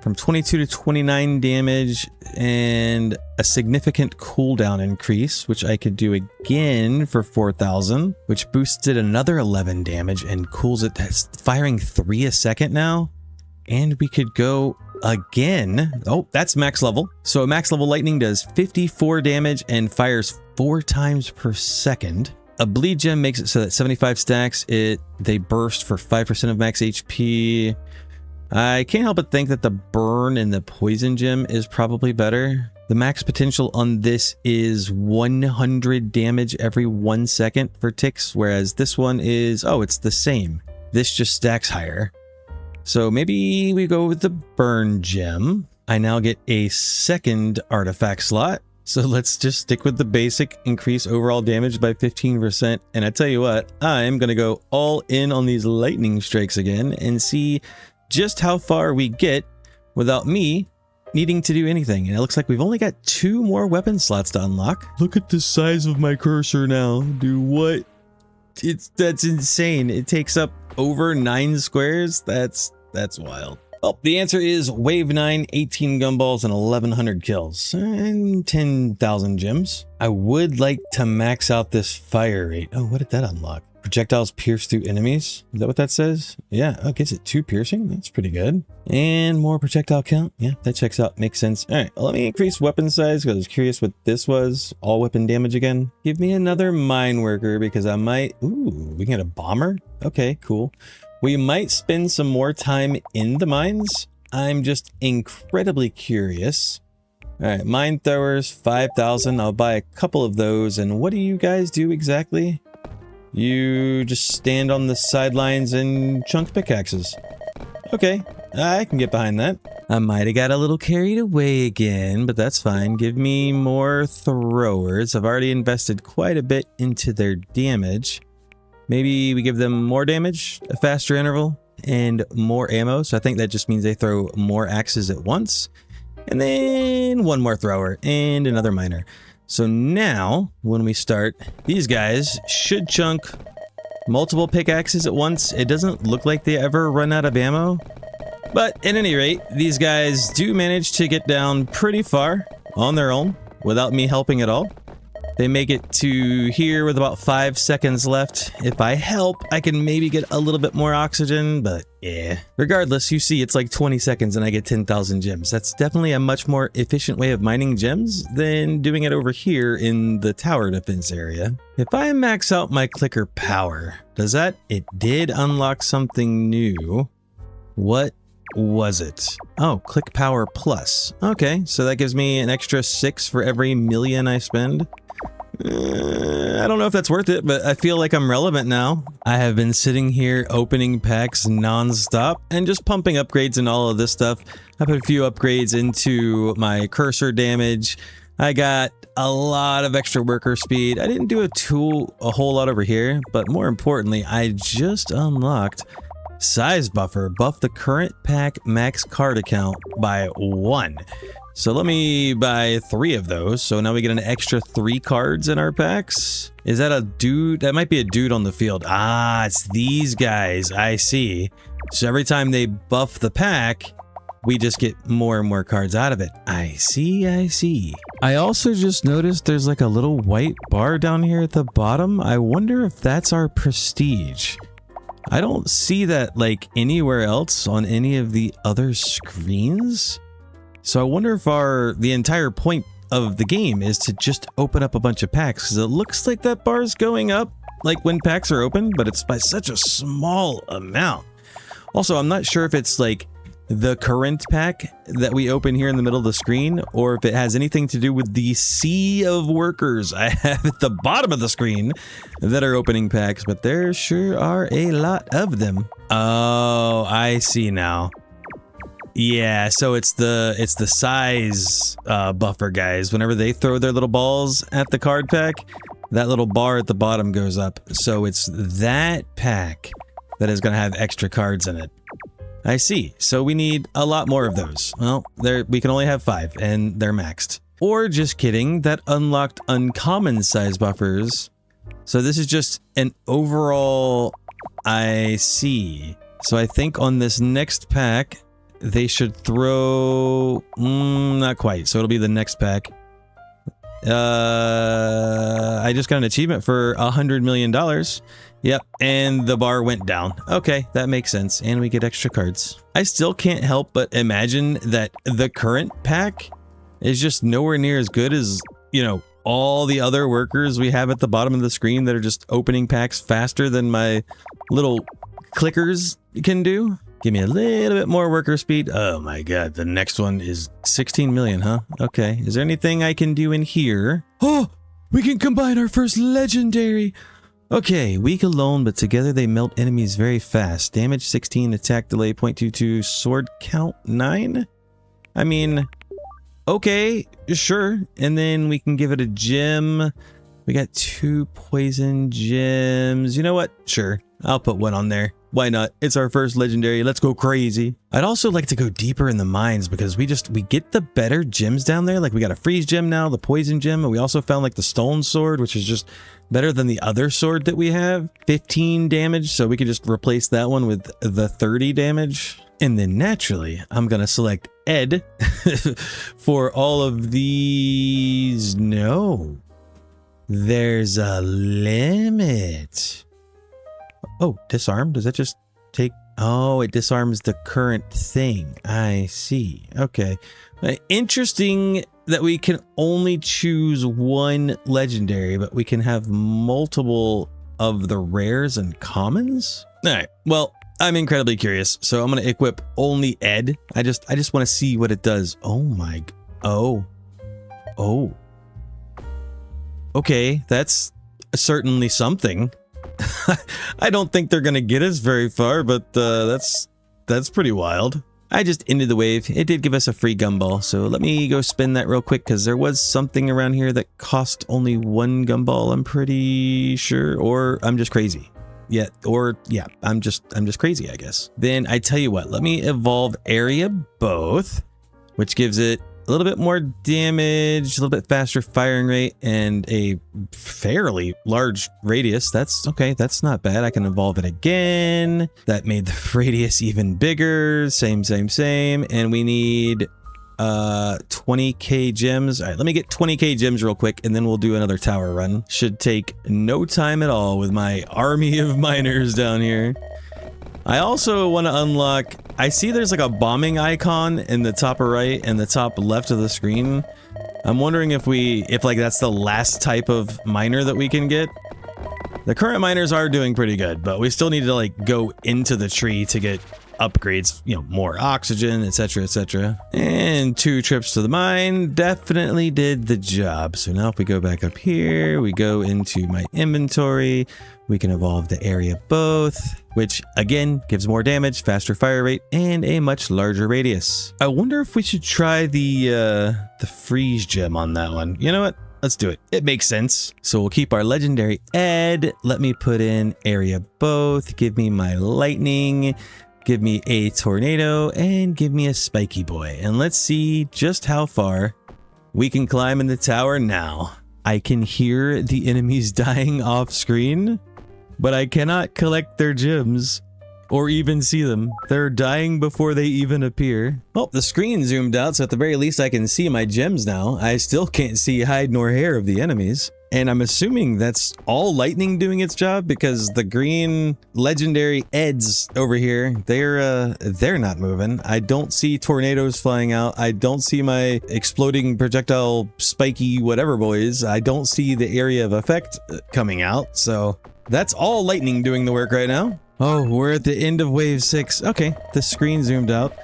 From 22 to 29 damage and a significant cooldown increase, which I could do again for 4,000, which boosted another 11 damage and cools it. That's firing 3 a second now. And we could go again. Oh, that's max level. So a max level lightning does 54 damage and fires 4 times per second. A bleed gem makes it so that 75 stacks, they burst for 5% of max HP. I can't help but think that the burn and the poison gem is probably better. The max potential on this is 100 damage every 1 second for ticks, whereas this one is, oh, it's the same. This just stacks higher. So maybe we go with the burn gem. I now get a second artifact slot. So let's just stick with the basic, increase overall damage by 15%. And I tell you what, I'm going to go all in on these lightning strikes again and see just how far we get without me needing to do anything. And it looks like we've only got 2 more weapon slots to unlock. Look at the size of my cursor now. Do what? That's insane. It takes up over 9 squares. That's wild. Well, the answer is wave 9, 18 gumballs, and 1,100 kills, and 10,000 gems. I would like to max out this fire rate. Oh, what did that unlock? Projectiles pierce through enemies. Is that what that says? Yeah, oh, it gives it 2 piercing. That's pretty good. And more projectile count. Yeah, that checks out. Makes sense. All right, well, let me increase weapon size because I was curious what this was. All weapon damage again. Give me another mine worker because I might... Ooh, we can get a bomber? Okay, cool. We might spend some more time in the mines. I'm just incredibly curious. All right, mine throwers, 5,000. I'll buy a couple of those. And what do you guys do exactly? You just stand on the sidelines and chunk pickaxes. Okay, I can get behind that. I might have got a little carried away again, but that's fine. Give me more throwers. I've already invested quite a bit into their damage. Maybe we give them more damage, a faster interval, and more ammo. So I think that just means they throw more axes at once. And then 1 more thrower and another miner. So now, when we start, these guys should chunk multiple pickaxes at once. It doesn't look like they ever run out of ammo. But at any rate, these guys do manage to get down pretty far on their own without me helping at all. They make it to here with about 5 seconds left. If I help, I can maybe get a little bit more oxygen, but yeah. Regardless, you see it's like 20 seconds and I get 10,000 gems. That's definitely a much more efficient way of mining gems than doing it over here in the tower defense area. If I max out my clicker power, does that? It did unlock something new. What was it? Oh, click power plus. Okay, so that gives me an extra 6 for every million I spend. I don't know if that's worth it, but I feel like I'm relevant now. I have been sitting here opening packs non-stop and just pumping upgrades and all of this stuff. I put a few upgrades into my cursor damage. I got a lot of extra worker speed. I didn't do a whole lot over here, but more importantly, I just unlocked size buffer. Buff the current pack max card account by 1. So let me buy 3 of those. So now we get an extra 3 cards in our packs. Is that a dude? That might be a dude on the field. Ah, it's these guys. I see. So every time they buff the pack, we just get more and more cards out of it. I see, I see. I also just noticed there's like a little white bar down here at the bottom. I wonder if that's our prestige. I don't see that like anywhere else on any of the other screens. So I wonder if the entire point of the game is to just open up a bunch of packs, because it looks like that bar's going up like when packs are open, but it's by such a small amount. Also, I'm not sure if it's like the current pack that we open here in the middle of the screen, or if it has anything to do with the sea of workers I have at the bottom of the screen that are opening packs, but there sure are a lot of them. Oh, I see now. Yeah, so it's the size buffer guys. Whenever they throw their little balls at the card pack, that little bar at the bottom goes up. So it's that pack that is going to have extra cards in it. I see. So we need a lot more of those. Well, we can only have 5 and they're maxed. Or just kidding, that unlocked uncommon size buffers. So this is just an overall, I see. So I think on this next pack, they should throw, not quite. So it'll be the next pack. I just got an achievement for $100 million. Yep, and the bar went down. Okay, that makes sense. And we get extra cards. I still can't help but imagine that the current pack is just nowhere near as good as, you know, all the other workers we have at the bottom of the screen that are just opening packs faster than my little clickers can do. Give me a little bit more worker speed. Oh my god, the next one is 16 million, huh? Okay, is there anything I can do in here? Oh, we can combine our first legendary. Okay, weak alone, but together they melt enemies very fast. Damage 16, attack delay 0.22, sword count 9? I mean, okay, sure. And then we can give it a gem. We got 2 poison gems. You know what? Sure, I'll put 1 on there. Why not? It's our first legendary. Let's go crazy. I'd also like to go deeper in the mines because we get the better gems down there. Like we got a freeze gem now, the poison gem, and we also found like the stone sword, which is just better than the other sword that we have. 15 damage, so we could just replace that one with the 30 damage. And then naturally, I'm gonna select Ed for all of these. No, there's a limit. Oh, disarm? Does that just take... Oh, it disarms the current thing. I see. Okay. Interesting that we can only choose 1 legendary, but we can have multiple of the rares and commons? Alright, well, I'm incredibly curious, so I'm going to equip only Ed. I just want to see what it does. Oh my... Oh. Oh. Okay, that's certainly something. I don't think they're gonna get us very far, but that's pretty wild. I just ended the wave. It did give us a free gumball, so let me go spin that real quick because there was something around here that cost only 1 gumball, I'm pretty sure, or I'm just crazy. Yeah, or yeah, I'm just crazy, I guess. Then I tell you what, let me evolve area both, which gives it a little bit more damage, a little bit faster firing rate, and a fairly large radius. That's okay. That's not bad. I can evolve it again. That made the radius even bigger. Same. And we need 20k gems. All right, let me get 20k gems real quick, and then we'll do another tower run. Should take no time at all with my army of miners down here. I also want to unlock, I see there's like a bombing icon in the top right and the top left of the screen. I'm wondering if like that's the last type of miner that we can get. The current miners are doing pretty good, but we still need to like go into the tree to get upgrades, you know, more oxygen, etc, etc. And 2 trips to the mine definitely did the job. So now if we go back up here, we go into my inventory, we can evolve the area both, which again gives more damage, faster fire rate, and a much larger radius. I wonder if we should try the freeze gem on that one. You know what? Let's do it. It makes sense. So we'll keep our legendary Ed. Let me put in area both. Give me my lightning. Give me a tornado and give me a spiky boy. And let's see just how far we can climb in the tower now. I can hear the enemies dying off screen, but I cannot collect their gems or even see them. They're dying before they even appear. Oh, the screen zoomed out, so at the very least I can see my gems now. I still can't see hide nor hair of the enemies. And I'm assuming that's all lightning doing its job because the green legendary Eds over here, they're not moving. I don't see tornadoes flying out. I don't see my exploding projectile spiky whatever boys. I don't see the area of effect coming out. So that's all lightning doing the work right now. Oh, we're at the end of wave 6. Okay, the screen zoomed out.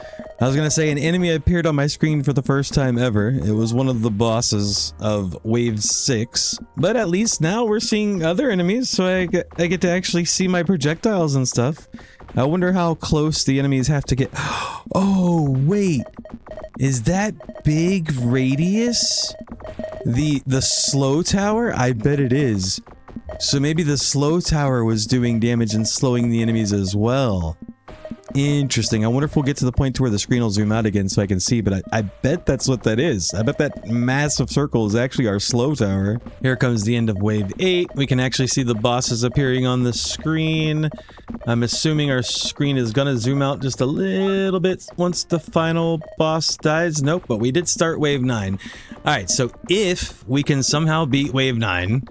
I was gonna say an enemy appeared on my screen for the first time ever. It was one of the bosses of wave 6. But at least now we're seeing other enemies, so I get to actually see my projectiles and stuff. I wonder how close the enemies have to get. Oh, wait. Is that big radius the slow tower? I bet it is. So maybe the slow tower was doing damage and slowing the enemies as well. Interesting. I wonder if we'll get to the point to where the screen will zoom out again so I can see, but I bet that's what that is. I bet that massive circle is actually our slow tower. Here comes the end of wave 8. We can actually see the bosses appearing on the screen. I'm assuming our screen is gonna zoom out just a little bit once the final boss dies. Nope, but we did start wave 9. Alright, so if we can somehow beat wave 9,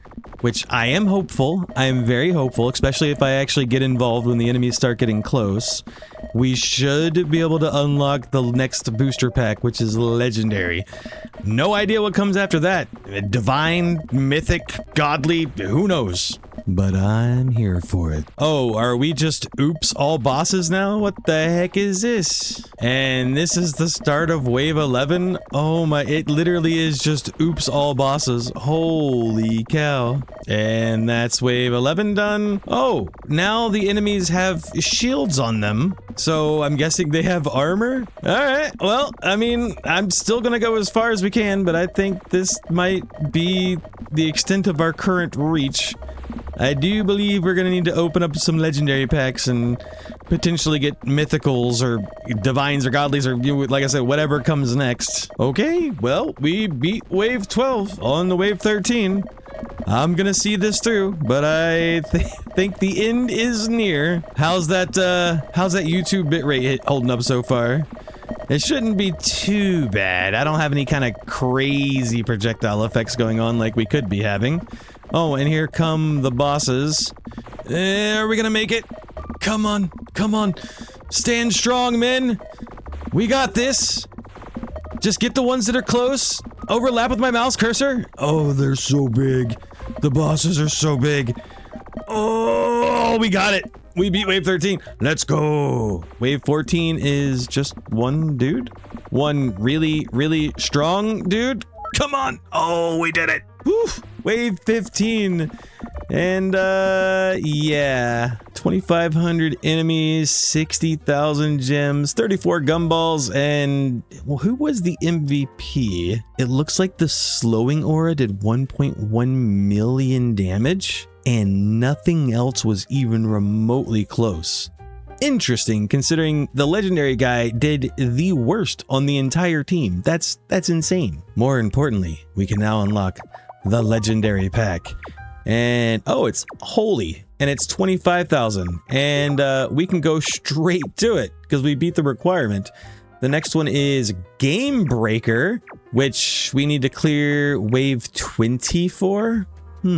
which I am hopeful, I am very hopeful, especially if I actually get involved when the enemies start getting close, we should be able to unlock the next booster pack, which is legendary. No idea what comes after that. Divine, mythic, godly, who knows? But I'm here for it. Oh, are we just oops all bosses now? What the heck is this? And this is the start of wave 11? Oh my, it literally is just oops all bosses. Holy cow. And that's wave 11 done. Oh, now the enemies have shields on them. So I'm guessing they have armor? Alright, well, I mean, I'm still gonna go as far as we can, but I think this might be the extent of our current reach. I do believe we're gonna need to open up some legendary packs and potentially get mythicals or divines or godlies or, like I said, whatever comes next. Okay, well, we beat wave 12 on the wave 13. I'm gonna see this through, but I think the end is near. How's that YouTube bitrate holding up so far? It shouldn't be too bad. I don't have any kind of crazy projectile effects going on like we could be having. Oh, and here come the bosses. Are we gonna make it? Come on, come on. Stand strong, men. We got this. Just get the ones that are close. Overlap with my mouse cursor. Oh, they're so big. The bosses are so big. Oh, we got it. We beat wave 13. Let's go. Wave 14 is just one dude. One really, really strong dude. Come on. Oh, we did it. Woof. Wave 15. And, yeah. 2,500 enemies, 60,000 gems, 34 gumballs, and well, who was the MVP? It looks like the slowing aura did 1.1 million damage, and nothing else was even remotely close. Interesting, considering the legendary guy did the worst on the entire team. That's insane. More importantly, we can now unlock the legendary pack. And oh, it's holy, and it's 25,000, and we can go straight to it because we beat the requirement. The next one is Game Breaker, which we need to clear wave 20 for. All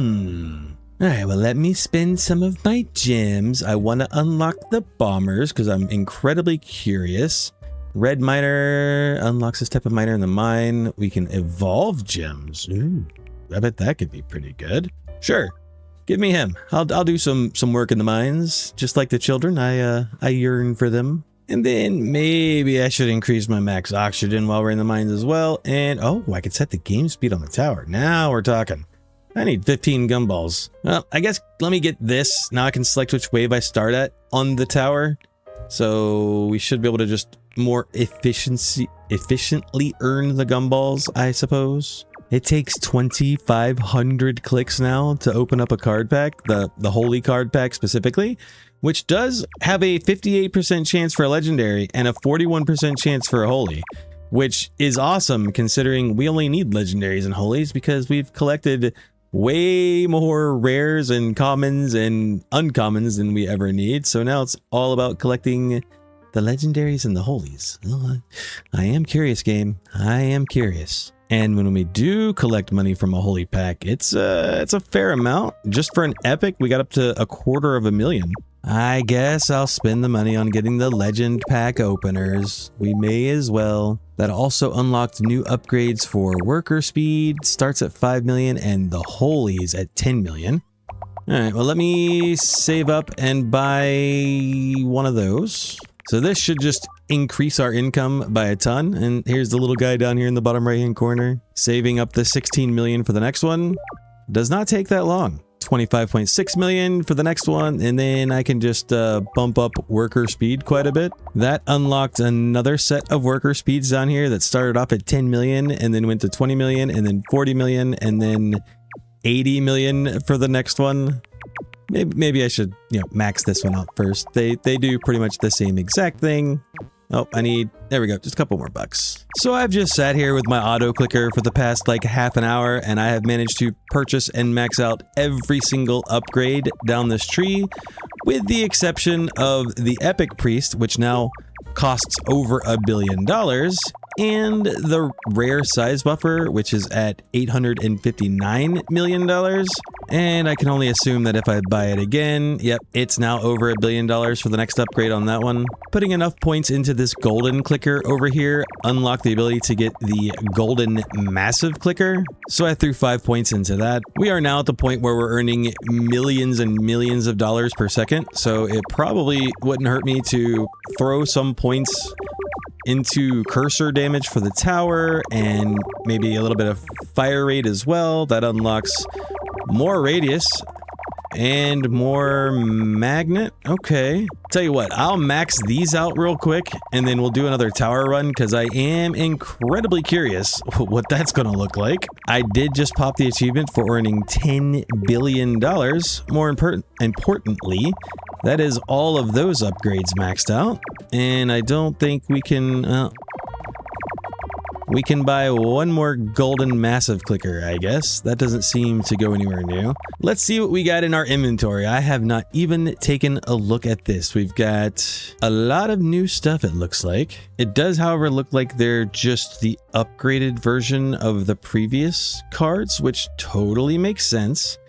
right, well, let me spend some of my gems. I want to unlock the bombers because I'm incredibly curious. Red miner unlocks this type of miner in the mine. We can evolve gems. Ooh, I bet that could be pretty good. Sure, give me him. I'll do some work in the mines, just like the children. I yearn for them. And then maybe I should increase my max oxygen while we're in the mines as well. And oh, I could set the game speed on the tower. Now we're talking. I need 15 gumballs. Well, I guess let me get this. Now I can select which wave I start at on the tower. So we should be able to just more efficiently earn the gumballs, I suppose. It takes 2,500 clicks now to open up a card pack, the holy card pack specifically, which does have a 58% chance for a legendary and a 41% chance for a holy, which is awesome considering we only need legendaries and holies because we've collected way more rares and commons and uncommons than we ever need. So now it's all about collecting the legendaries and the holies. Oh, I am curious, game. I am curious. And when we do collect money from a holy pack, it's a fair amount. Just for an epic, we got up to 250,000. I guess I'll spend the money on getting the legend pack openers. We may as well. That also unlocked new upgrades for worker speed, starts at 5 million, and the holies at 10 million. All right, well, let me save up and buy one of those. So this should just increase our income by a ton. And here's the little guy down here in the bottom right-hand corner, saving up the 16 million for the next one. Does not take that long. 25.6 million for the next one, and then I can just bump up worker speed quite a bit. That unlocked another set of worker speeds down here that started off at 10 million and then went to 20 million and then 40 million and then 80 million for the next one. Maybe I should, max this one out first. They do pretty much the same exact thing. Oh, there we go, just a couple more bucks. So I've just sat here with my auto clicker for the past like half an hour, and I have managed to purchase and max out every single upgrade down this tree, with the exception of the Epic Priest, which now costs over $1 billion, and the rare size buffer, which is at $859 million. And I can only assume that if I buy it again, yep, it's now over $1 billion for the next upgrade on that one. Putting enough points into this golden clicker over here unlocked the ability to get the golden massive clicker. So I threw 5 points into that. We are now at the point where we're earning millions and millions of dollars per second. So it probably wouldn't hurt me to throw some points into cursor damage for the tower and maybe a little bit of fire rate as well. That unlocks more radius and more magnet. Okay, tell you what, I'll max these out real quick and then we'll do another tower run because I am incredibly curious what that's gonna look like. I did just pop the achievement for earning $10 billion. More importantly, that is all of those upgrades maxed out, and I don't think we can buy one more golden massive clicker, I guess. That doesn't seem to go anywhere new. Let's see what we got in our inventory. I have not even taken a look at this. We've got a lot of new stuff, it looks like. It does, however, look like they're just the upgraded version of the previous cards, which totally makes sense.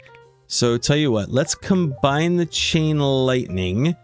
So tell you what, let's combine the chain lightning.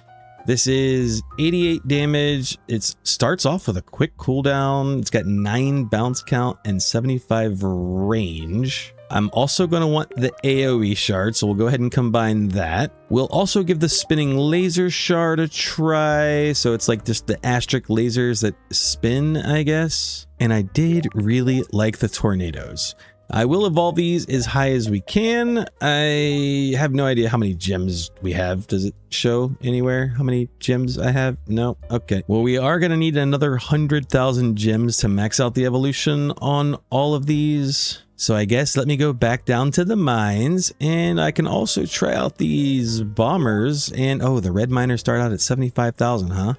This is 88 damage. It starts off with a quick cooldown. It's got 9 bounce count and 75 range. I'm also going to want the AoE shard, so we'll go ahead and combine that. We'll also give the spinning laser shard a try. So it's like just the asterisk lasers that spin, I guess. And I did really like the tornadoes. I will evolve these as high as we can. I have no idea how many gems we have. Does it show anywhere how many gems I have? No? Okay. Well, we are going to need another 100,000 gems to max out the evolution on all of these. So I guess let me go back down to the mines, and I can also try out these bombers. And oh, the red miners start out at 75,000, huh?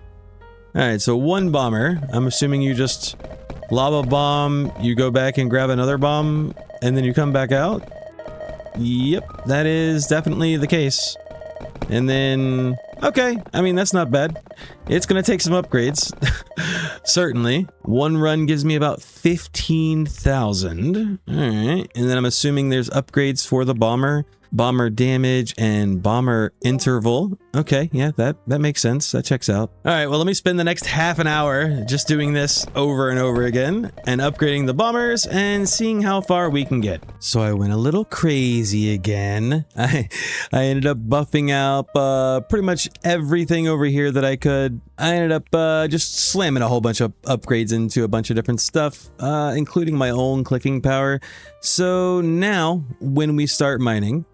All right, so one bomber. I'm assuming you just lava bomb, you go back and grab another bomb, and then you come back out. Yep, that is definitely the case. And then, okay, I mean, that's not bad. It's gonna take some upgrades. Certainly. One run gives me about 15,000. All right, and then I'm assuming there's upgrades for the bomber. Bomber damage and bomber interval. Okay, yeah, that makes sense. That checks out. All right, well, let me spend the next half an hour just doing this over and over again and upgrading the bombers and seeing how far we can get. So I went a little crazy again. I ended up buffing out pretty much everything over here that I could. I ended up just slamming a whole bunch of upgrades into a bunch of different stuff, including my own clicking power. So now, when we start mining,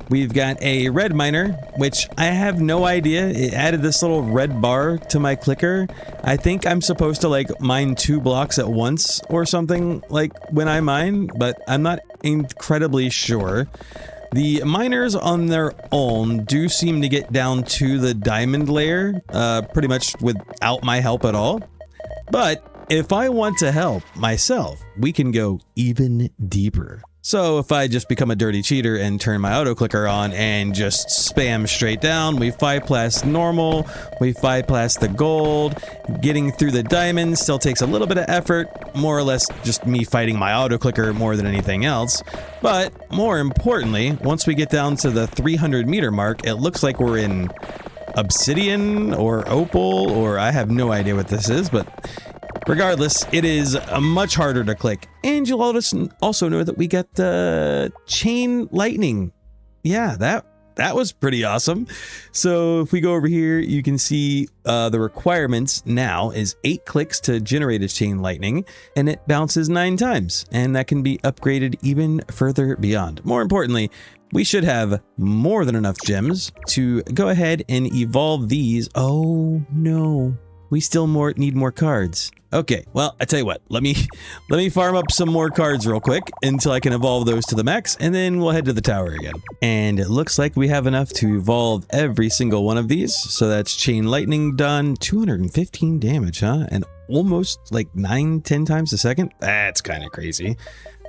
we've got a red miner, which I have no idea. It added this little red bar to my clicker. I think I'm supposed to like mine 2 blocks at once or something like when I mine, but I'm not incredibly sure. The miners on their own do seem to get down to the diamond layer, pretty much without my help at all. But if I want to help myself, we can go even deeper. So if I just become a dirty cheater and turn my auto clicker on and just spam straight down, we 5+ normal, we 5+ the gold. Getting through the diamonds still takes a little bit of effort, more or less just me fighting my auto clicker more than anything else. But more importantly, once we get down to the 300 meter mark, it looks like we're in obsidian or opal, or I have no idea what this is, but regardless, it is much harder to click. And you'll also know that we got the chain lightning. Yeah, that that was pretty awesome. So if we go over here, you can see the requirements now is 8 clicks to generate a chain lightning, and it bounces 9 times, and that can be upgraded even further beyond. More importantly, we should have more than enough gems to go ahead and evolve these. Oh no, we still need more cards. Okay, well, I tell you what, let me farm up some more cards real quick until I can evolve those to the max, and then we'll head to the tower again. And it looks like we have enough to evolve every single one of these. So that's chain lightning done, 215 damage, huh? And almost like 9-10 times a second. That's kind of crazy.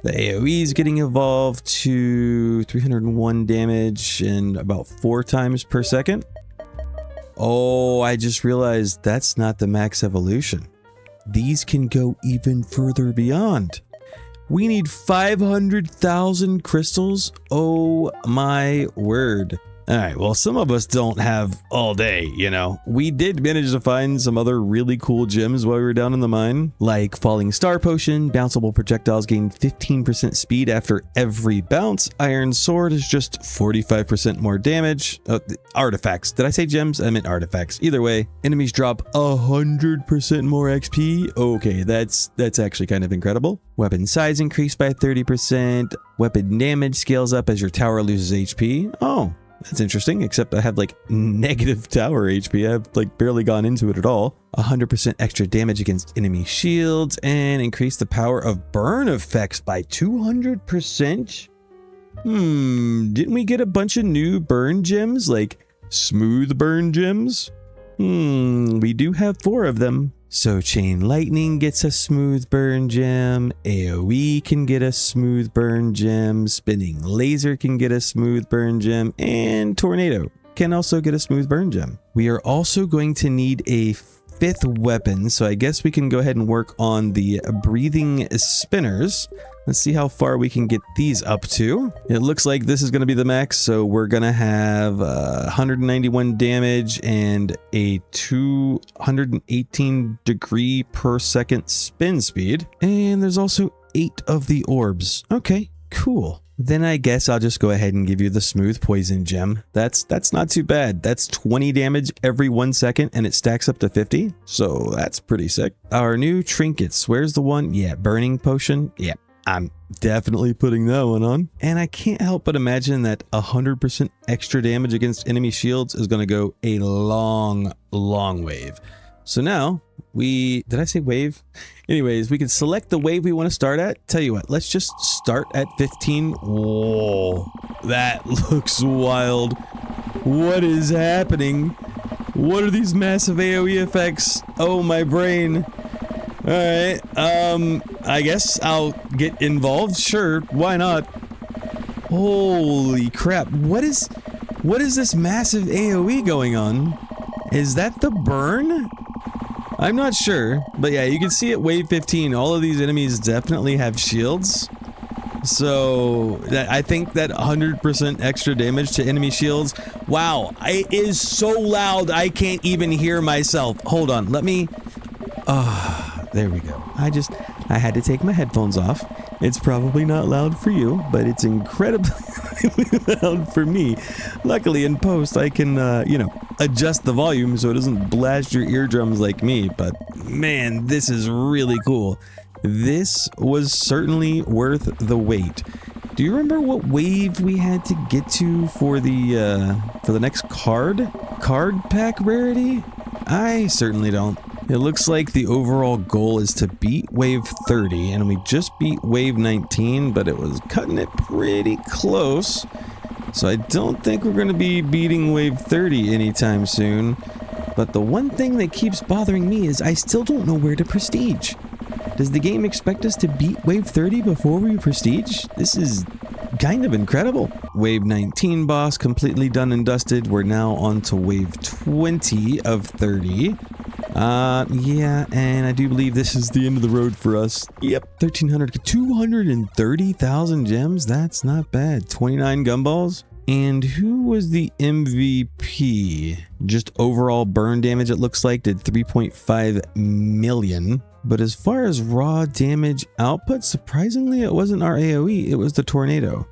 The AoE is getting evolved to 301 damage and about 4 times per second. Oh, I just realized that's not the max evolution. These can go even further beyond. We need 500,000 crystals. Oh my word. All right, well, some of us don't have all day, you know. We did manage to find some other really cool gems while we were down in the mine, like Falling Star Potion, bounceable projectiles gain 15% speed after every bounce. Iron Sword is just 45% more damage. Artifacts. Did I say gems? I meant artifacts. Either way, enemies drop 100% more XP. Okay, that's actually kind of incredible. Weapon size increased by 30%. Weapon damage scales up as your tower loses HP. Oh. That's interesting, except I have like negative tower HP. I've like barely gone into it at all. 100% extra damage against enemy shields and increase the power of burn effects by 200%. Didn't we get a bunch of new burn gems, like smooth burn gems? We do have 4 of them. So chain lightning gets a smooth burn gem, AoE can get a smooth burn gem, spinning laser can get a smooth burn gem, and tornado can also get a smooth burn gem. We are also going to need a 5th weapon, so I guess we can go ahead and work on the breathing spinners. Let's see how far we can get these up to. It looks like this is going to be the max, so we're going to have 191 damage and a 218 degree per second spin speed. And there's also 8 of the orbs. Okay, cool. Then I guess I'll just go ahead and give you the smooth poison gem. That's not too bad. That's 20 damage every 1 second and it stacks up to 50. So that's pretty sick. Our new trinkets. Where's the one? Yeah, burning potion. Yeah. I'm definitely putting that one on. And I can't help but imagine that 100% extra damage against enemy shields is going to go a long wave. So now did I say wave? Anyways, we can select the wave we want to start at. Tell you what, let's just start at 15. Whoa, that looks wild. What is happening? What are these massive AoE effects? Oh, my brain. All right, I guess I'll get involved. Sure, why not? Holy crap, what is this massive AoE going on? Is that the burn? I'm not sure, but yeah, you can see at wave 15, all of these enemies definitely have shields. So I think that 100% extra damage to enemy shields. Wow, it is so loud I can't even hear myself. Hold on, let me... there we go. I had to take my headphones off. It's probably not loud for you, but it's incredibly loud for me. Luckily in post I can, adjust the volume so it doesn't blast your eardrums like me. But man, this is really cool. This was certainly worth the wait. Do you remember what wave we had to get to for the next card pack rarity? I certainly don't. It looks like the overall goal is to beat wave 30, and we just beat wave 19, but it was cutting it pretty close. So I don't think we're going to be beating wave 30 anytime soon. But the one thing that keeps bothering me is I still don't know where to prestige. Does the game expect us to beat wave 30 before we prestige? This is kind of incredible. Wave 19 boss completely done and dusted. We're now on to wave 20 of 30. Yeah, and I do believe this is the end of the road for us. Yep, 230,000 gems. That's not bad. 29 gumballs. And who was the MVP? Just overall burn damage, it looks like, did 3.5 million. But as far as raw damage output, surprisingly, it wasn't our AoE, it was the tornado.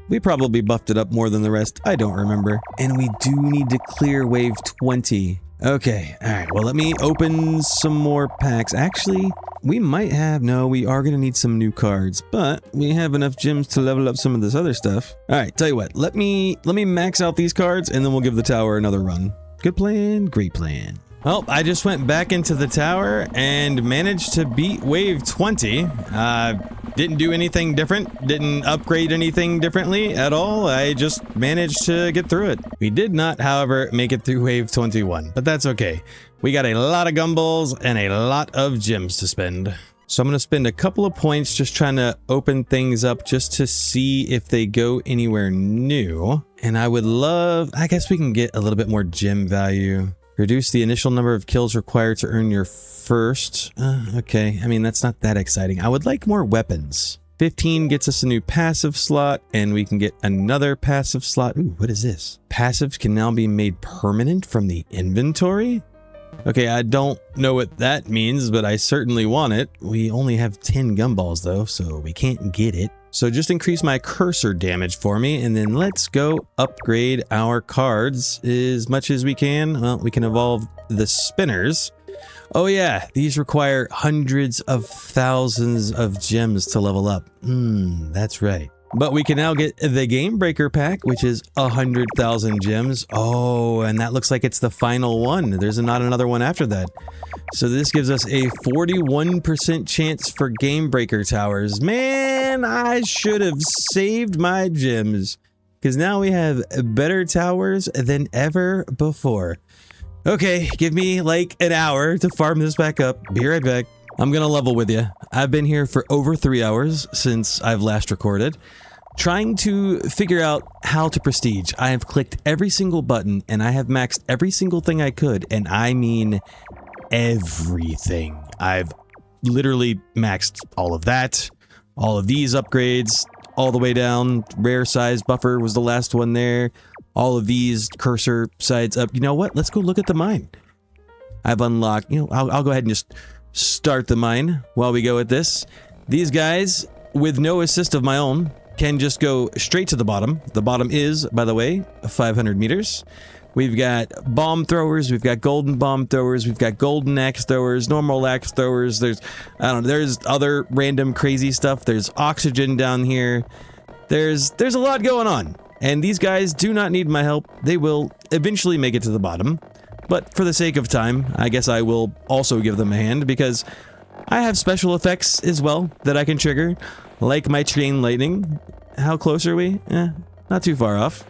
We probably buffed it up more than the rest. I don't remember. And we do need to clear wave 20. Okay, all right, well, let me open some more packs. Actually, we might have, no, we are going to need some new cards, but we have enough gems to level up some of this other stuff. All right, tell you what, let me max out these cards and then we'll give the tower another run. Good plan, great plan. Well, I just went back into the tower and managed to beat wave 20. Didn't do anything different, didn't upgrade anything differently at all. I just managed to get through it. We did not, however, make it through wave 21, but that's okay. We got a lot of gumballs and a lot of gems to spend. So I'm going to spend a couple of points just trying to open things up just to see if they go anywhere new. And I would love, I guess we can get a little bit more gem value. Reduce the initial number of kills required to earn your first. Okay, I mean, that's not that exciting. I would like more weapons. 15 gets us a new passive slot, and we can get another passive slot. Ooh, what is this? Passives can now be made permanent from the inventory? Okay, I don't know what that means, but I certainly want it. We only have 10 gumballs though, so we can't get it. So just increase my cursor damage for me, and then let's go upgrade our cards as much as we can. Well, we can evolve the spinners. Oh yeah, these require hundreds of thousands of gems to level up. That's right. But we can now get the Game Breaker pack, which is 100,000 gems. Oh, and that looks like it's the final one. There's not another one after that. So this gives us a 41% chance for Game Breaker towers. Man, I should have saved my gems, because now we have better towers than ever before. Okay, give me like an hour to farm this back up. Be right back. I'm gonna level with you. I've been here for over 3 hours since I've last recorded, trying to figure out how to prestige. I have clicked every single button and I have maxed every single thing I could, and I mean everything. I've literally maxed all of that, all of these upgrades, all the way down. Rare size buffer was the last one there. All of these cursor sides up. You know what? Let's go look at the mine. I've unlocked, I'll go ahead and just start the mine while we go at this. These guys, with no assist of my own, can just go straight to the bottom. The bottom is, by the way, 500 meters. We've got bomb throwers, we've got golden bomb throwers, we've got golden axe throwers, normal axe throwers. There's other random crazy stuff. There's oxygen down here. There's a lot going on. And these guys do not need my help. They will eventually make it to the bottom. But for the sake of time, I guess I will also give them a hand, because I have special effects as well that I can trigger, like my chain lightning. How close are we? Not too far off.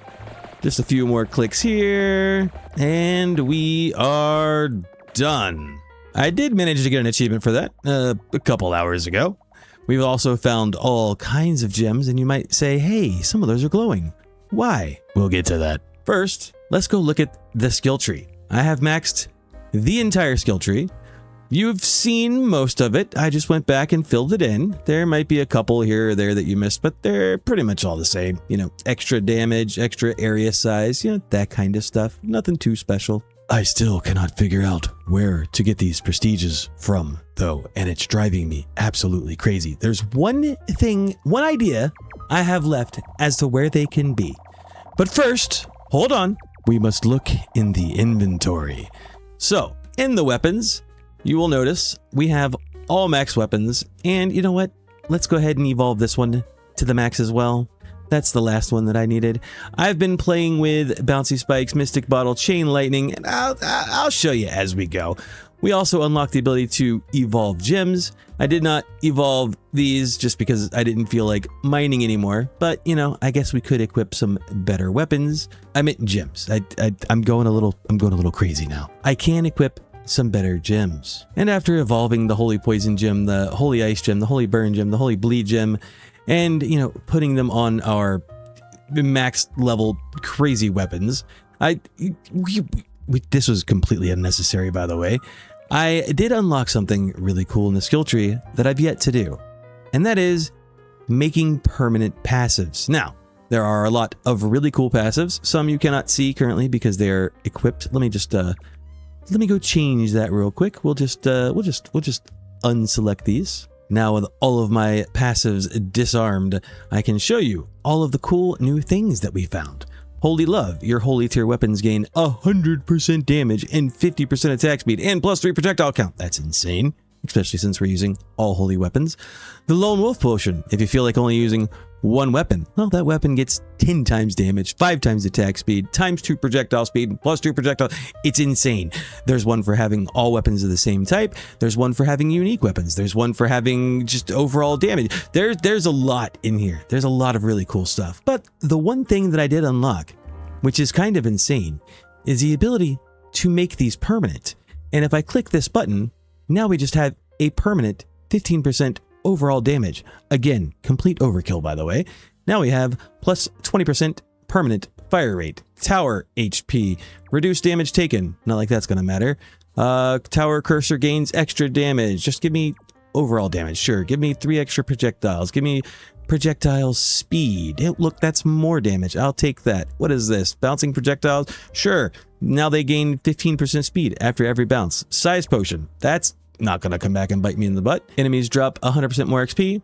Just a few more clicks here, and we are done. I did manage to get an achievement for that a couple hours ago. We've also found all kinds of gems, and you might say, hey, some of those are glowing. Why? We'll get to that. First, let's go look at the skill tree. I have maxed the entire skill tree. You've seen most of it. I just went back and filled it in. There might be a couple here or there that you missed, but they're pretty much all the same. Extra damage, extra area size, that kind of stuff. Nothing too special. I still cannot figure out where to get these prestiges from, though, and it's driving me absolutely crazy. There's one idea I have left as to where they can be. But first, hold on. We must look in the inventory. So, in the weapons, you will notice we have all max weapons, and you know what? Let's go ahead and evolve this one to the max as well. That's the last one that I needed. I've been playing with Bouncy Spikes, Mystic Bottle, Chain Lightning, and I'll show you as we go. We also unlocked the ability to evolve gems. I did not evolve these just because I didn't feel like mining anymore, but I guess we could equip some better weapons. I meant gems. I'm going a little crazy now. I can equip some better gems. And after evolving the Holy Poison Gem, the Holy Ice Gem, the Holy Burn Gem, the Holy Bleed Gem, and putting them on our max level crazy weapons, this was completely unnecessary, by the way. I did unlock something really cool in the skill tree that I've yet to do, and that is making permanent passives. Now, there are a lot of really cool passives. Some you cannot see currently because they're equipped. Let me just let me go change that real quick. We'll just unselect these. Now with all of my passives disarmed, I can show you all of the cool new things that we found. Holy Love, your holy tier weapons gain 100% damage and 50% attack speed and +3 projectile count. That's insane, especially since we're using all holy weapons. The Lone Wolf Potion, if you feel like only using one weapon, well, that weapon gets 10 times damage, 5 times attack speed, ×2 projectile speed, +2 projectile. It's insane. There's one for having all weapons of the same type. There's one for having unique weapons. There's one for having just overall damage. There's a lot in here. There's a lot of really cool stuff. But the one thing that I did unlock, which is kind of insane, is the ability to make these permanent. And if I click this button, now we just have a permanent 15% overall damage. Again, complete overkill, by the way. Now we have plus 20% permanent fire rate, tower HP, reduced damage taken. Not like that's gonna matter. Tower cursor gains extra damage. Just give me overall damage. Sure, give me 3 extra projectiles. Give me projectile speed. Look, that's more damage. I'll take that. What is this? Bouncing projectiles? Sure. Now they gain 15% speed after every bounce. Size potion. That's not gonna come back and bite me in the butt. Enemies drop 100% more XP.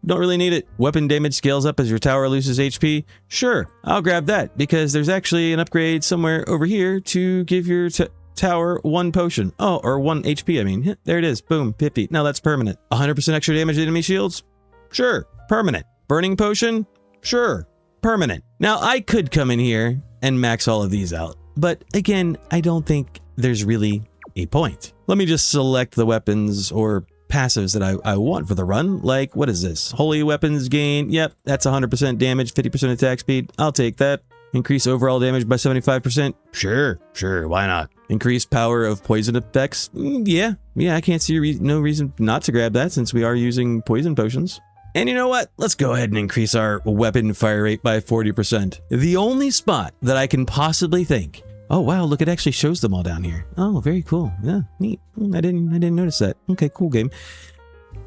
Don't really need it. Weapon damage scales up as your tower loses HP. Sure, I'll grab that because there's actually an upgrade somewhere over here to give your tower 1 potion. Oh, or 1 HP, I mean. There it is. Boom, 50. Now that's permanent. 100% extra damage to enemy shields? Sure, permanent. Burning potion? Sure, permanent. Now I could come in here and max all of these out, but again, I don't think there's really a point. Let me just select the weapons or passives that I want for the run. Like, what is this? Holy weapons gain. Yep, that's 100% damage, 50% attack speed. I'll take that. Increase overall damage by 75%. Sure, why not? Increase power of poison effects. Yeah, I can't see no reason not to grab that since we are using poison potions. And you know what? Let's go ahead and increase our weapon fire rate by 40%. The only spot that I can possibly think. Oh wow, look, it actually shows them all down here. Oh, very cool. Yeah, neat. I didn't notice that. Okay, cool game.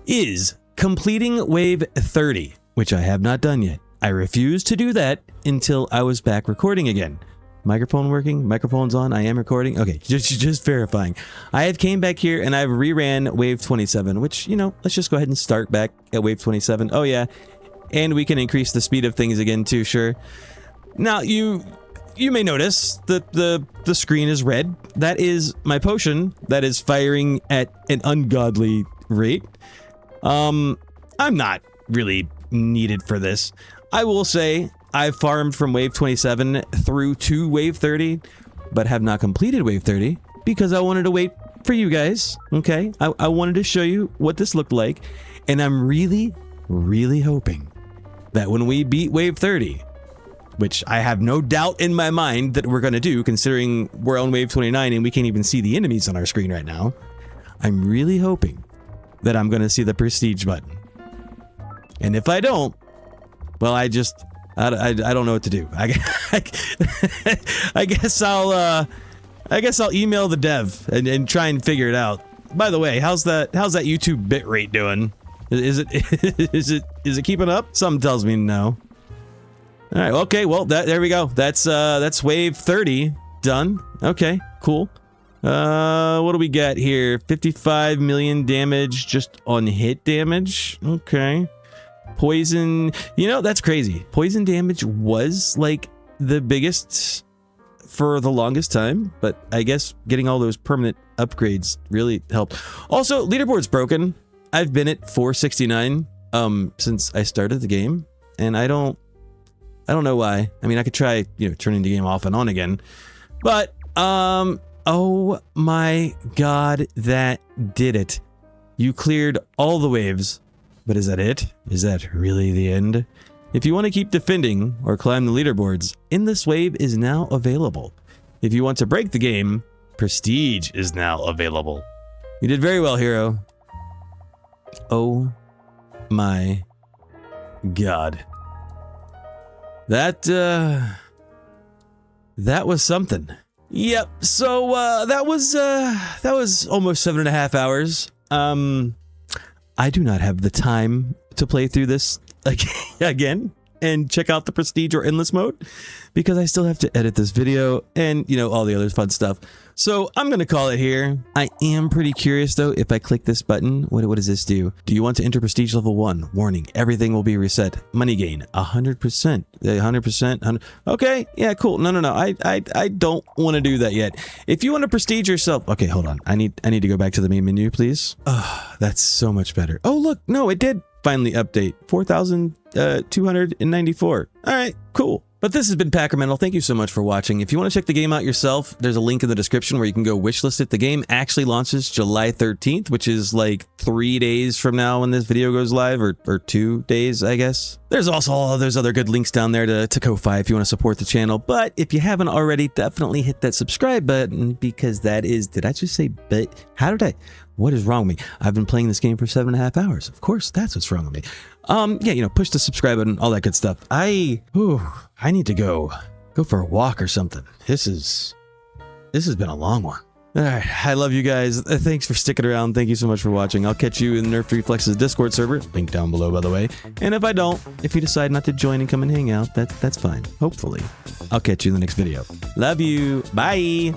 Is completing wave 30, which I have not done yet. I refused to do that until I was back recording again. Microphone working? Microphone's on. I am recording. Okay, just verifying. I have came back here and I've reran wave 27, which, you know, let's just go ahead and start back at wave 27. Oh yeah, and we can increase the speed of things again too, sure. Now you may notice that the screen is red. That is my potion that is firing at an ungodly rate. I'm not really needed for this. I will say I've farmed from wave 27 through to wave 30, but have not completed wave 30 because I wanted to wait for you guys, okay? I wanted to show you what this looked like, and I'm really, really hoping that when we beat wave 30, which I have no doubt in my mind that we're going to do, considering we're on wave 29 and we can't even see the enemies on our screen right now, I'm really hoping that I'm going to see the prestige button. And if I don't, well, I don't know what to do. I guess I'll email the dev and try and figure it out. By the way, how's that YouTube bitrate doing? Is it keeping up? Something tells me no. All right. Okay. Well, there we go. That's wave 30 done. Okay. Cool. What do we got here? 55 million damage just on hit damage. Okay. Poison. You know, that's crazy. Poison damage was like the biggest for the longest time, but I guess getting all those permanent upgrades really helped. Also, leaderboard's broken. I've been at 469 since I started the game, and I don't know why. I mean, I could try, turning the game off and on again, but oh my god, that did it. You cleared all the waves. But is that it? Is that really the end? If you want to keep defending or climb the leaderboards, Endless Wave is now available. If you want to break the game, Prestige is now available. You did very well, hero. Oh my god. That was something. Yep, so that was almost 7.5 hours. I do not have the time to play through this again, and check out the prestige or endless mode, because I still have to edit this video and, you know, all the other fun stuff. So I'm going to call it here. I am pretty curious though, if I click this button, what does this do? Do you want to enter prestige level 1? Warning, everything will be reset. Money gain, 100%, 100%. Okay, yeah, cool. No. I don't want to do that yet. If you want to prestige yourself, okay, hold on. I need to go back to the main menu, please. Oh, that's so much better. Oh, look, no, it did finally update. 4,294. All right, cool. But this has been Pacremental. Thank you so much for watching. If you want to check the game out yourself, there's a link in the description where you can go wishlist it. The game actually launches July 13th, which is like 3 days from now when this video goes live, or 2 days, I guess. There's also all those other good links down there to Ko-Fi if you want to support the channel. But if you haven't already, definitely hit that subscribe button, because that is, did I just say but? What is wrong with me? I've been playing this game for 7.5 hours. Of course, that's what's wrong with me. Yeah, you know, push the subscribe button, all that good stuff. I need to go for a walk or something. This has been a long one. All right, I love you guys. Thanks for sticking around. Thank you so much for watching. I'll catch you in Nerfed Reflexes Discord server, link down below, by the way. And if I don't, if you decide not to join and come and hang out, that's fine. Hopefully, I'll catch you in the next video. Love you. Bye.